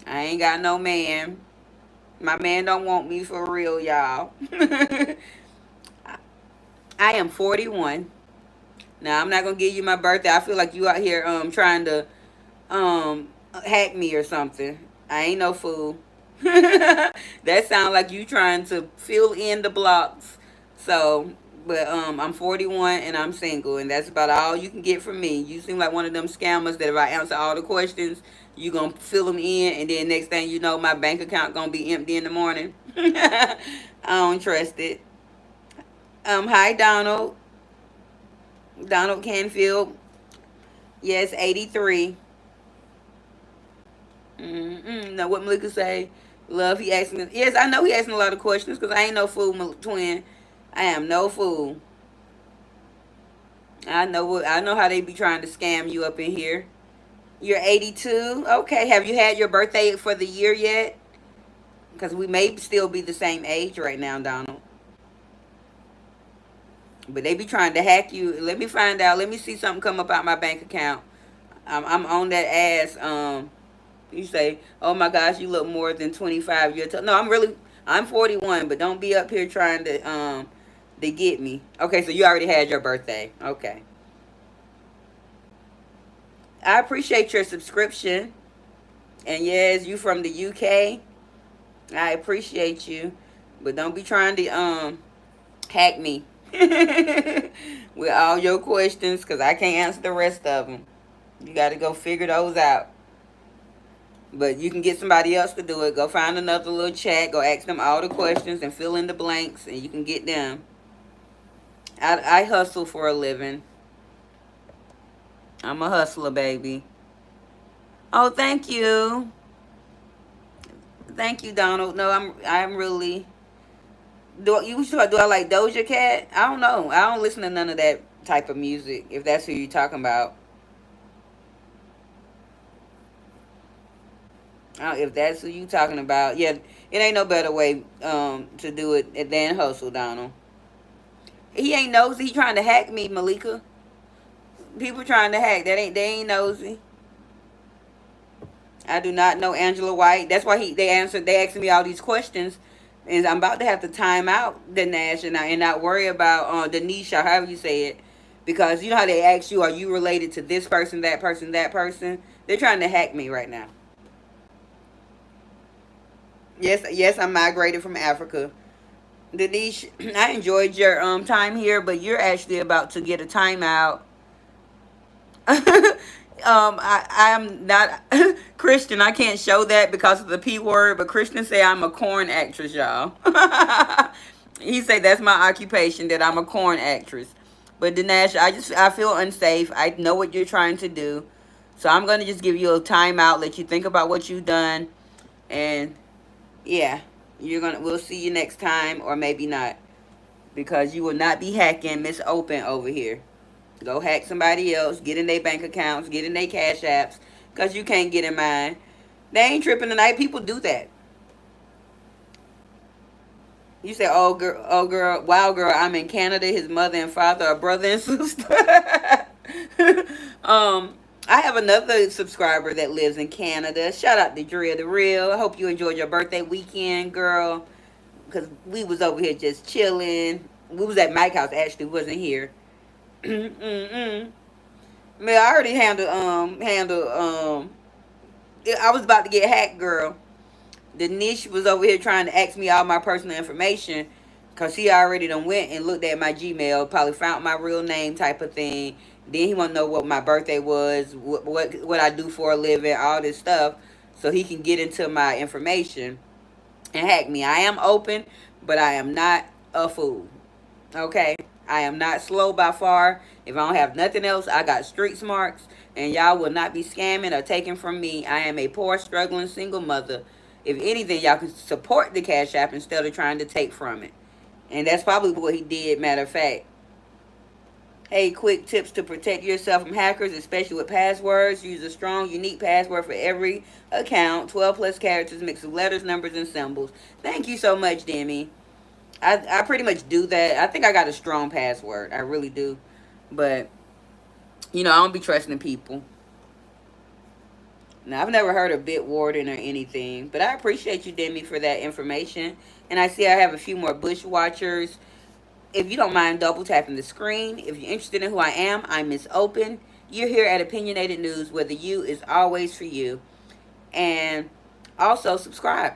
I ain't got no man. My man don't want me for real, y'all. I am 41. Now I'm not gonna give you my birthday. I feel like you out here trying to hack me or something. I ain't no fool. That sounds like you trying to fill in the blocks. So, but I'm 41 and I'm single, and that's about all you can get from me. You seem like one of them scammers that if I answer all the questions, you gonna fill them in, and then next thing you know, my bank account gonna be empty in the morning. I don't trust it. Hi Donald. Donald Canfield. Yes, 83. Now what Malika say? Love, he asking. Yes, I know he asking a lot of questions because I ain't no fool, twin. I am no fool. I know how they be trying to scam you up in here. You're 82. Okay, have you had your birthday for the year yet? Because we may still be the same age right now, Donald. But they be trying to hack you. Let me find out. Let me see something come up out my bank account. I'm on that ass. You say, "Oh my gosh, you look more than 25 years old." No, I'm 41, but don't be up here trying to get me. Okay, so you already had your birthday. Okay. I appreciate your subscription. And yes, you from the UK. I appreciate you. But don't be trying to hack me with all your questions cuz I can't answer the rest of them. You got to go figure those out. But you can get somebody else to do it. Go find another little chat. Go ask them all the questions and fill in the blanks, and you can get them. I hustle for a living. I'm a hustler, baby. Oh, thank you. Thank you, Donald. No, I'm really. Do I like Doja Cat? I don't know. I don't listen to none of that type of music. If that's who you're talking about. If that's who you talking about, yeah, it ain't no better way to do it than hustle, Donald. He ain't nosy. He trying to hack me, Malika. People trying to hack. They ain't nosy. I do not know Angela White. That's why they asking me all these questions. And I'm about to have to time out the Nash and not worry about Denisha, however you say it. Because you know how they ask you, are you related to this person, that person, that person? They're trying to hack me right now. Yes, I'm migrated from Africa. Denise, I enjoyed your time here, but you're actually about to get a timeout. I'm not Christian. I can't show that because of the P word, but Christian say I'm a corn actress, y'all. He say that's my occupation, that I'm a corn actress. But Dinesh, I feel unsafe. I know what you're trying to do. So I'm gonna just give you a timeout, let you think about what you've done, and yeah, we'll see you next time, or maybe not. Because you will not be hacking Miss Open over here. Go hack somebody else, get in their bank accounts, get in their cash apps, because you can't get in mine. They ain't tripping tonight. People do that. You say, oh girl, wow girl, I'm in Canada. His mother and father are brother and sister. I have another subscriber that lives in Canada. Shout out to Drea the Real. I hope you enjoyed your birthday weekend, girl. Because we was over here just chilling. We was at Mike's house, actually. We wasn't here. Man, I already I was about to get hacked, girl. The niche was over here trying to ask me all my personal information because he already done went and looked at my Gmail, probably found my real name type of thing. Then he want to know what my birthday was, what I do for a living, all this stuff, so he can get into my information and hack me. I am open, but I am not a fool. Okay, I am not slow by far. If I don't have nothing else, I got street smarts, and y'all will not be scamming or taking from me. I am a poor, struggling single mother. If anything, y'all can support the Cash App instead of trying to take from it. And that's probably what he did, matter of fact. Hey, quick tips to protect yourself from hackers, especially with passwords. Use a strong, unique password for every account. 12 plus characters mixed with letters, numbers, and symbols. Thank you so much, Demi. I pretty much do that. I think I got a strong password. I really do. But, I don't be trusting people. Now, I've never heard of Bitwarden or anything. But I appreciate you, Demi, for that information. And I see I have a few more Bush Watchers. If you don't mind double tapping the screen, if you're interested in who I am, I'm Miss Open. You're here at Opinionated News, where the you is always for you. And also subscribe.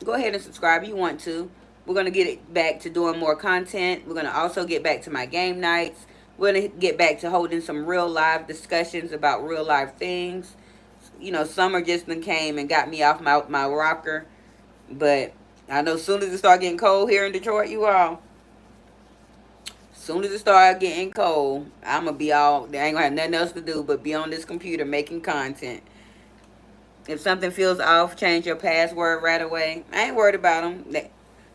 Go ahead and subscribe if you want to. We're going to get it back to doing more content. We're going to also get back to my game nights. We're going to get back to holding some real live discussions about real life things. Summer just came and got me off my rocker. But I know as soon as it start getting cold here in Detroit, you all, soon as it start getting cold, I'm going to be all, I ain't going to have nothing else to do but be on this computer making content. If something feels off, change your password right away. I ain't worried about them.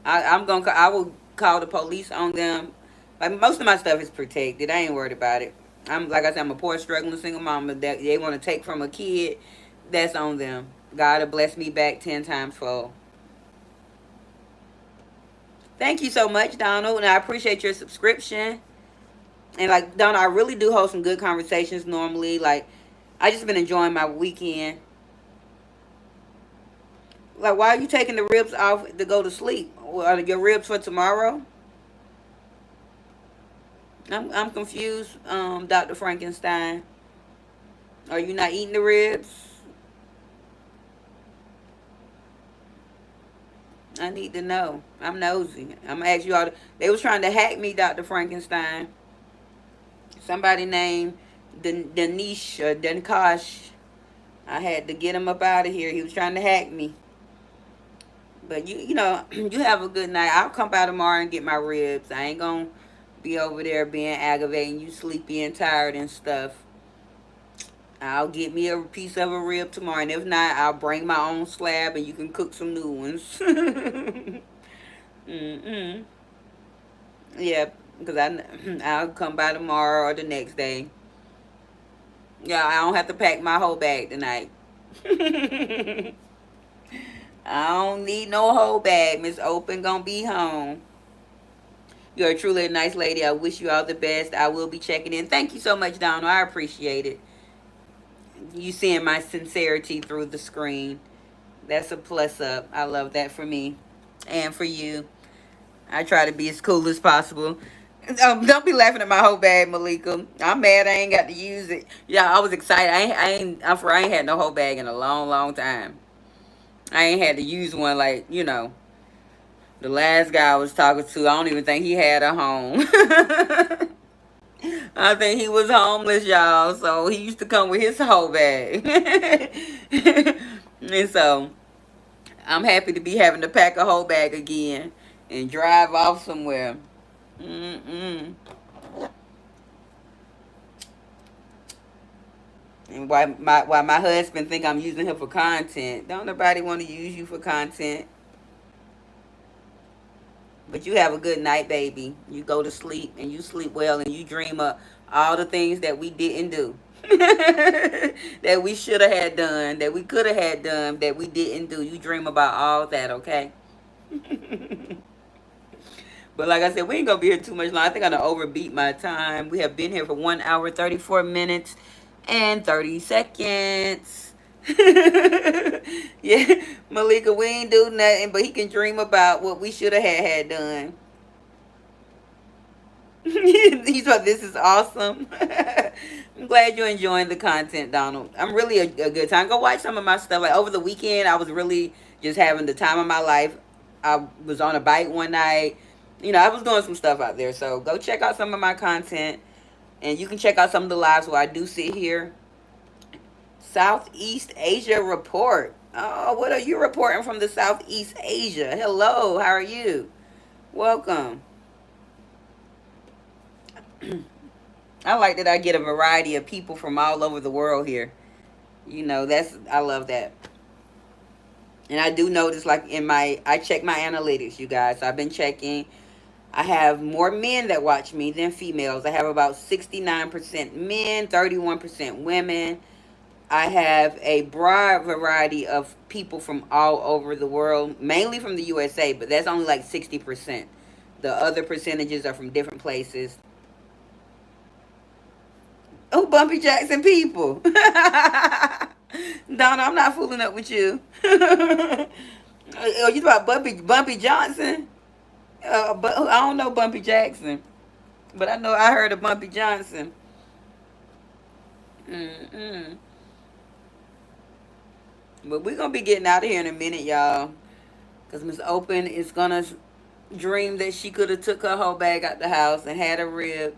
I will call the police on them. Like, most of my stuff is protected. I ain't worried about it. Like I said, I'm a poor, struggling single mama that they want to take from a kid. That's on them. God will bless me back 10 times fold. Thank you so much, Donald, and I appreciate your subscription. And like Donald, I really do hold some good conversations normally. Like, I just been enjoying my weekend. Like, why are you taking the ribs off to go to sleep? Are your ribs for tomorrow? I'm confused, Dr. Frankenstein. Are you not eating the ribs? I need to know. I'm nosy. I'm gonna ask you all. They was trying to hack me, Dr. Frankenstein. Somebody named Danish or Denkosh. I had to get him up out of here. He was trying to hack me. But you have a good night. I'll come by tomorrow and get my ribs. I ain't gonna be over there being aggravating you, sleepy and tired and stuff. I'll get me a piece of a rib tomorrow, and if not, I'll bring my own slab and you can cook some new ones. Mm-mm. Yeah, because I'll come by tomorrow or the next day. Yeah, I don't have to pack my whole bag tonight. I don't need no whole bag. Miss Open gonna be home. You're truly a nice lady. I wish you all the best. I will be checking in. Thank you so much, Donald. I appreciate it. You seeing my sincerity through the screen. That's a plus up. I love that for me and for you. I try to be as cool as possible. Don't be laughing at my whole bag, Malika. I'm mad I ain't got to use it. Yeah, I was excited. I ain't had no whole bag in a long, long time. I ain't had to use one like, the last guy I was talking to, I don't even think he had a home. I think he was homeless, y'all. So he used to come with his whole bag. And so I'm happy to be having to pack a whole bag again and drive off somewhere. Mm-mm. And why my husband think I'm using him for content. Don't nobody want to use you for content. But you have a good night, baby. You go to sleep and you sleep well and you dream of all the things that we didn't do. That we should have had done, that we could have had done, that we didn't do. You dream about all that, okay? But like I said, we ain't gonna be here too much long. I think I'm gonna overbeat my time. We have been here for 1 hour, 34 minutes, and 30 seconds. Yeah, Malika, we ain't do nothing, but he can dream about what we should have had done. He thought this is awesome. I'm glad you're enjoying the content, Donald. I'm really a good time. Go watch some of my stuff. Like over the weekend, I was really just having the time of my life. I was on a bike one night. I was doing some stuff out there. So go check out some of my content. And you can check out some of the lives where I do sit here. Southeast Asia report. Oh, what are you reporting from the Southeast Asia? Hello, how are you? Welcome. I like that I get a variety of people from all over the world here. I love that. And I do notice, like I check my analytics, you guys. So I've been checking. I have more men that watch me than females. I have about 69% men, 31% women. I have a broad variety of people from all over the world, mainly from the USA, but that's only like 60%. The other percentages are from different places. Oh, Bumpy Jackson people. Donna, I'm not fooling up with you. Oh, you about Bumpy Johnson? But I don't know Bumpy Jackson, but I heard of Bumpy Johnson. Mm-mm. But we're gonna be getting out of here in a minute, y'all, cause Miss Open is gonna dream that she could have took her whole bag out the house and had a rib,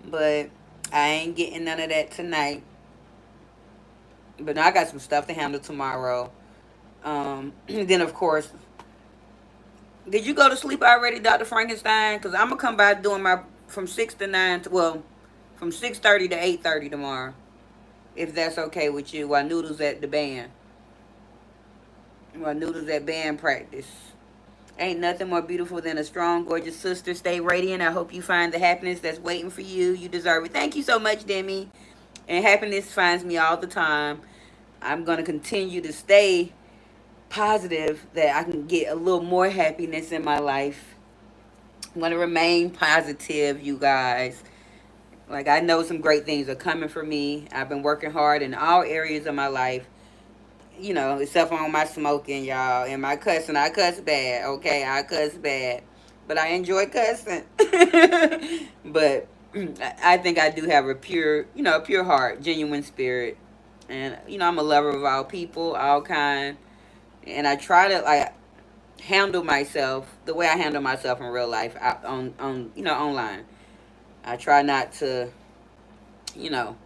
but I ain't getting none of that tonight. But now I got some stuff to handle tomorrow. Then of course, did you go to sleep already, Dr. Frankenstein? Cause I'm gonna come by doing my from 6 to 9. From 6:30 to 8:30 tomorrow, if that's okay with you. While Noodles at the band, while Noodles at band practice. Ain't nothing more beautiful than a strong, gorgeous sister. Stay radiant. I hope you find the happiness that's waiting for you. You deserve it. Thank you so much, Demi. And happiness finds me all the time. I'm going to continue to stay positive that I can get a little more happiness in my life. I'm going to remain positive, you guys. Like, I know some great things are coming for me. I've been working hard in all areas of my life, except for on my smoking, y'all, and my cussing. I cuss bad, okay? I cuss bad. But I enjoy cussing. But I think I do have a pure heart, genuine spirit. And, I'm a lover of all people, all kind. And I try to, like, handle myself the way I handle myself in real life online. I try not to, you know,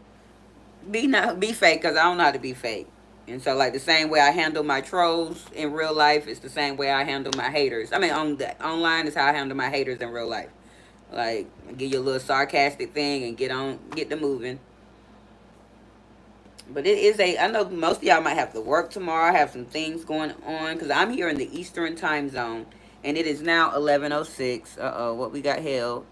be fake because I don't know how to be fake. And so, like the same way I handle my trolls in real life, it's the same way I handle my haters. I mean, online is how I handle my haters in real life. Like, I give you a little sarcastic thing and get the moving. But it is I know most of y'all might have to work tomorrow. I have some things going on because I'm here in the Eastern time zone, and it is now 11:06. What we got held?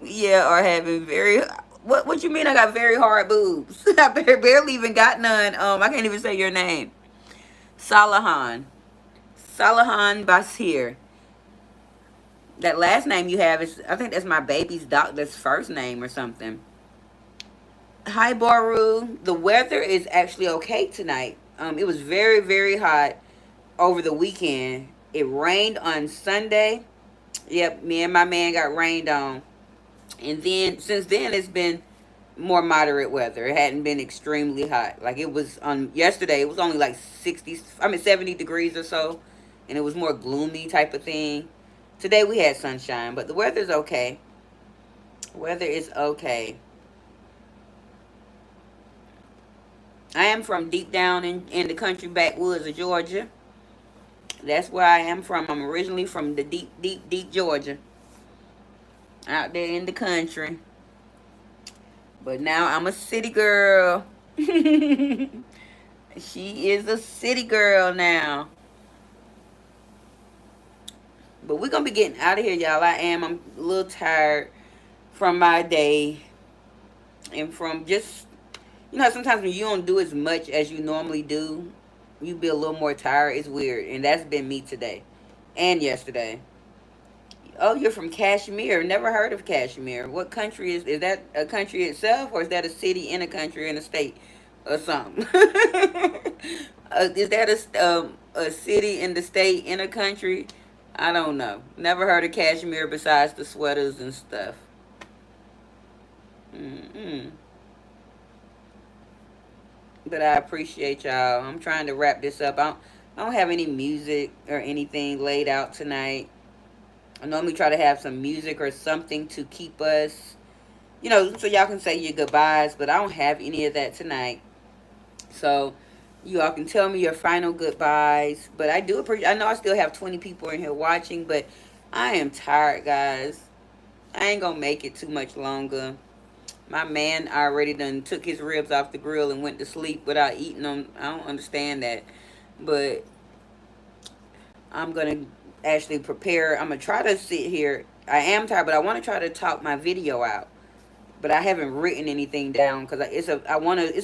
Yeah, or having very. What you mean? I got very hard boobs. I barely even got none. I can't even say your name. Salahan. Salahan Basir. That last name you have is, I think that's my baby's doctor's first name or something. Hi, Baru. The weather is actually okay tonight. It was very, very hot over the weekend. It rained on Sunday. Yep, me and my man got rained on. And then, since then, it's been more moderate weather. It hadn't been extremely hot. Like it was on yesterday, it was only like 70 degrees or so. And it was more gloomy type of thing. Today we had sunshine, but the weather's okay. Weather is okay. I am from deep down in the country backwoods of Georgia. That's where I am from. I'm originally from the deep, deep, deep Georgia. Out there in the country. But now I'm a city girl. She is a city girl now. But we're going to be getting out of here, y'all. I'm a little tired from my day. And from just, sometimes when you don't do as much as you normally do, you be a little more tired. It's weird. And that's been me today and yesterday. Oh, you're from Kashmir. Never heard of Kashmir. What country is that? A country itself, or is that a city in a country in a state, or something? Is that a city in the state in a country? I don't know. Never heard of cashmere besides the sweaters and stuff. Mm-mm. But I appreciate y'all. I'm trying to wrap this up. I don't have any music or anything laid out tonight. I normally try to have some music or something to keep us, so y'all can say your goodbyes, but I don't have any of that tonight. So you all can tell me your final goodbyes. But I do appreciate, I know I still have 20 people in here watching, but I am tired, guys. I ain't gonna make it too much longer. My man already done took his ribs off the grill and went to sleep without eating them. I don't understand that. But I'm gonna actually prepare. I'm gonna try to sit here. I am tired, but I want to try to talk my video out. But I haven't written anything down because it's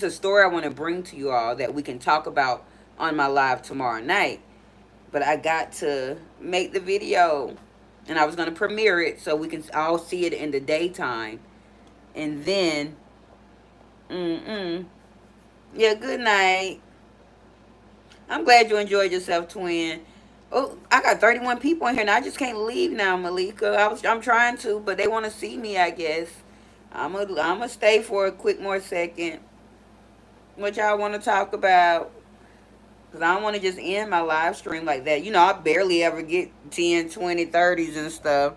a story I want to bring to you all that we can talk about on my live tomorrow night. But I got to make the video, and I was gonna premiere it so we can all see it in the daytime, and then, yeah. Good night. I'm glad you enjoyed yourself, twin. Oh, I got 31 people in here, and I just can't leave now, Malika. I'm trying to, but they want to see me, I guess. I'm gonna stay for a quick more second. What y'all want to talk about? Because I don't want to just end my live stream like that. I barely ever get 10, 20, 30s and stuff.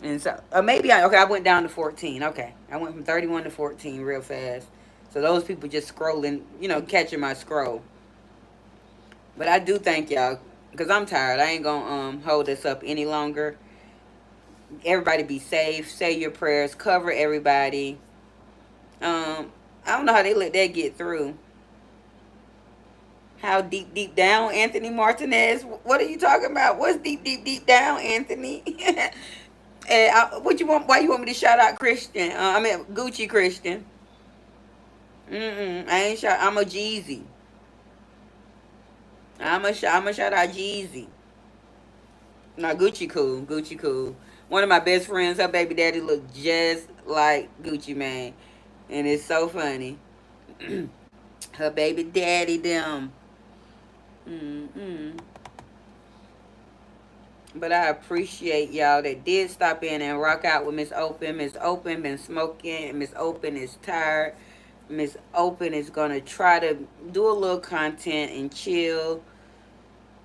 And so, maybe I went down to 14. Okay. I went from 31 to 14 real fast. So those people just scrolling, catching my scroll. But I do thank y'all because I'm tired. I ain't going to hold this up any longer. Everybody be safe. Say your prayers. Cover everybody. I don't know how they let that get through. How deep, deep down, Anthony Martinez? What are you talking about? What's deep, deep, deep down, Anthony? And what you want? Why you want me to shout out Christian? I mean Gucci Christian. I ain't shout. I'm a Jeezy. I'm a shout out Jeezy. No, Gucci cool. Gucci cool. One of my best friends, her baby daddy look just like Gucci man, and it's so funny. Her baby daddy them. Mm-mm. But I appreciate y'all that did stop in and rock out with Miss Open. Miss Open been smoking. Miss Open is tired. Miss Open is gonna try to do a little content and chill.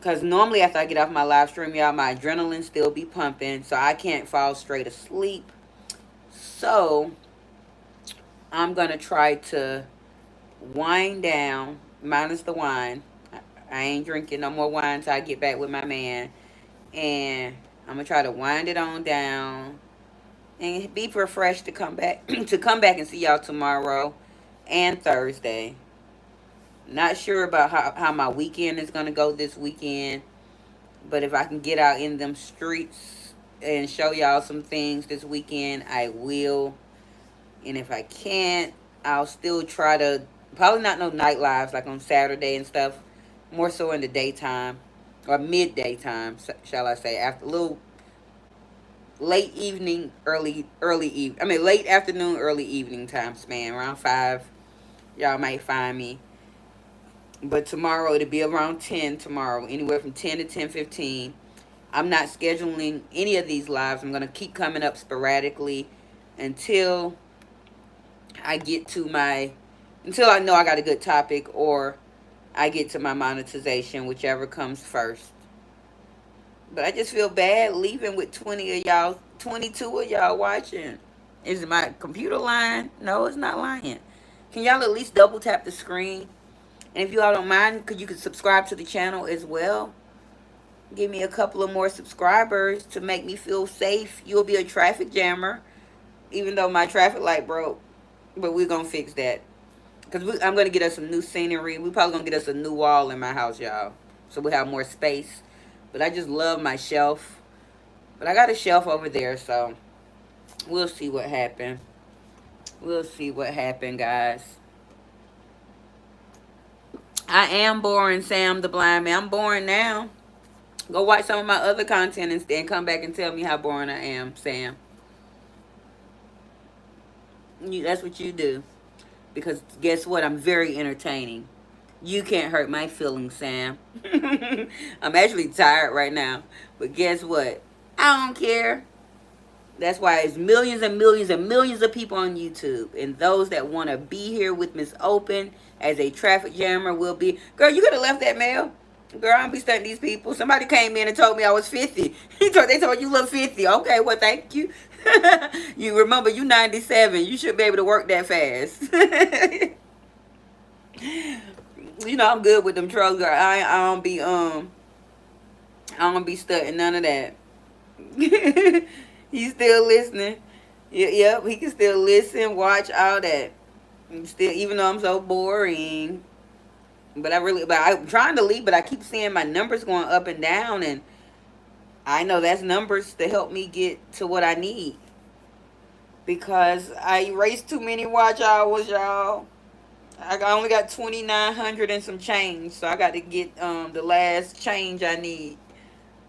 Cause normally after I get off my live stream, y'all, my adrenaline still be pumping, so I can't fall straight asleep. So I'm gonna try to wind down, minus the wine. I ain't drinking no more wine until I get back with my man. And I'm gonna try to wind it on down and be refreshed to come back to come back and see y'all tomorrow and Thursday. Not sure about how my weekend is gonna go this weekend, but if I can get out in them streets and show y'all some things this weekend, I will. And if I can't, I'll still try to, probably not no night lives like on Saturday and stuff. More so in the daytime or midday time, shall I say, after a little late evening, early eve. I mean late afternoon, early evening time span, around 5. Y'all might find me. But tomorrow it'll be around 10 tomorrow, anywhere from 10 to 10:15. I'm not scheduling any of these lives. I'm gonna keep coming up sporadically until I get to my until I know I got a good topic or I get to my monetization, whichever comes first. But I just feel bad leaving with 20 of y'all, 22 of y'all watching. Is my computer lying? No, it's not lying. Can y'all at least double tap the screen? And if you all don't mind, you could subscribe to the channel as well. Give me a couple of more subscribers to make me feel safe. You'll be a traffic jammer, even though my traffic light broke. But we're going to fix that. Because I'm going to get us some new scenery. We're probably going to get us a new wall in my house, y'all. So we have more space. But I just love my shelf. But I got a shelf over there, so we'll see what happened. We'll see what happened, guys. I am boring, Sam the Blind Man. I'm boring now. Go watch some of my other content and then come back and tell me how boring I am, Sam. That's what you do. Because guess what? I'm very entertaining. You can't hurt my feelings, Sam. I'm actually tired right now. But guess what? I don't care. That's why it's millions and millions and millions of people on YouTube. And those that want to be here with Miss Open as a traffic jammer will be. Girl, you could have left that mail. Girl, I don't be studying these people. Somebody came in and told me I was 50. They told you look 50. Okay, well, thank you. You remember, you 97. You should be able to work that fast. You know, I'm good with them trucks, girl. I don't be studying none of that. He's still listening. Yep, he can still listen, watch all that. Still, even though I'm so boring. But I'm trying to leave, but I keep seeing my numbers going up and down, and I know that's numbers to help me get to what I need. Because I erased too many watch hours, y'all. Only got 2,900 and some change, so I got to get the last change I need.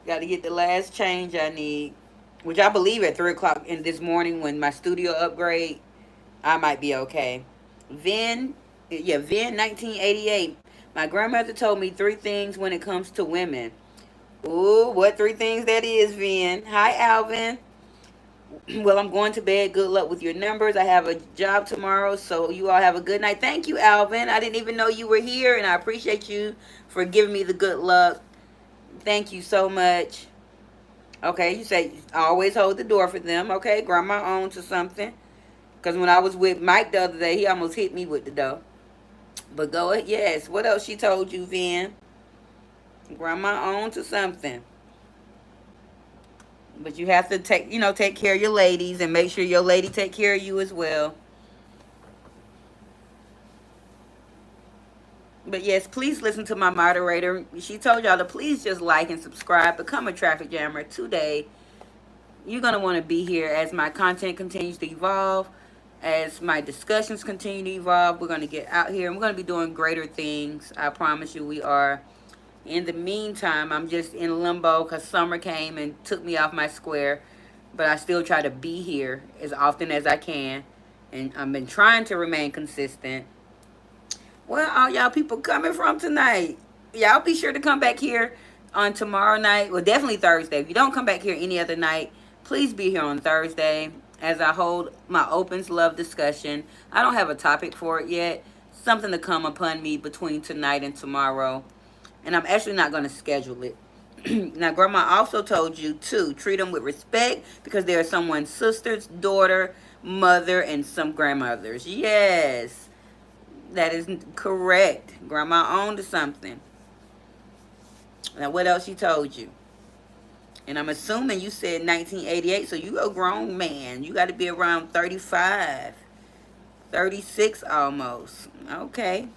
Got to get the last change I need, which I believe at 3 o'clock in this morning when my studio upgrade, I might be okay. Vin 1988. My grandmother told me 3 things when it comes to women. Ooh, what 3 things that is, Vin? Hi, Alvin. Well, I'm going to bed. Good luck with your numbers. I have a job tomorrow, so you all have a good night. Thank you, Alvin. I didn't even know you were here, and I appreciate you for giving me the good luck. Thank you so much. Okay, you say always hold the door for them. Okay, grandma on to something. Because when I was with Mike the other day, he almost hit me with the door. But go ahead. Yes. What else she told you, Vin? Grandma on to something. But you have to take care of your ladies and make sure your lady take care of you as well. But yes, please listen to my moderator. She told y'all to please just like and subscribe. Become a traffic jammer today. You're going to want to be here as my content continues to evolve. As my discussions continue to evolve, we're going to get out here and we're going to be doing greater things. I promise you we are. In the meantime, I'm just in limbo because summer came and took me off my square. But I still try to be here as often as I can. And I've been trying to remain consistent. Where are y'all people coming from tonight? Y'all be sure to come back here on tomorrow night. Well, definitely Thursday. If you don't come back here any other night, please be here on Thursday as I hold my Opens Love discussion. I don't have a topic for it yet. Something to come upon me between tonight and tomorrow. And I'm actually not going to schedule it. Now, Grandma also told you to treat them with respect because they are someone's sister's daughter, mother, and some grandmothers. Yes, that is correct. Grandma owned to something. Now, what else she told you? And I'm assuming you said 1988, so you a grown man. You got to be around 35, 36 almost. Okay.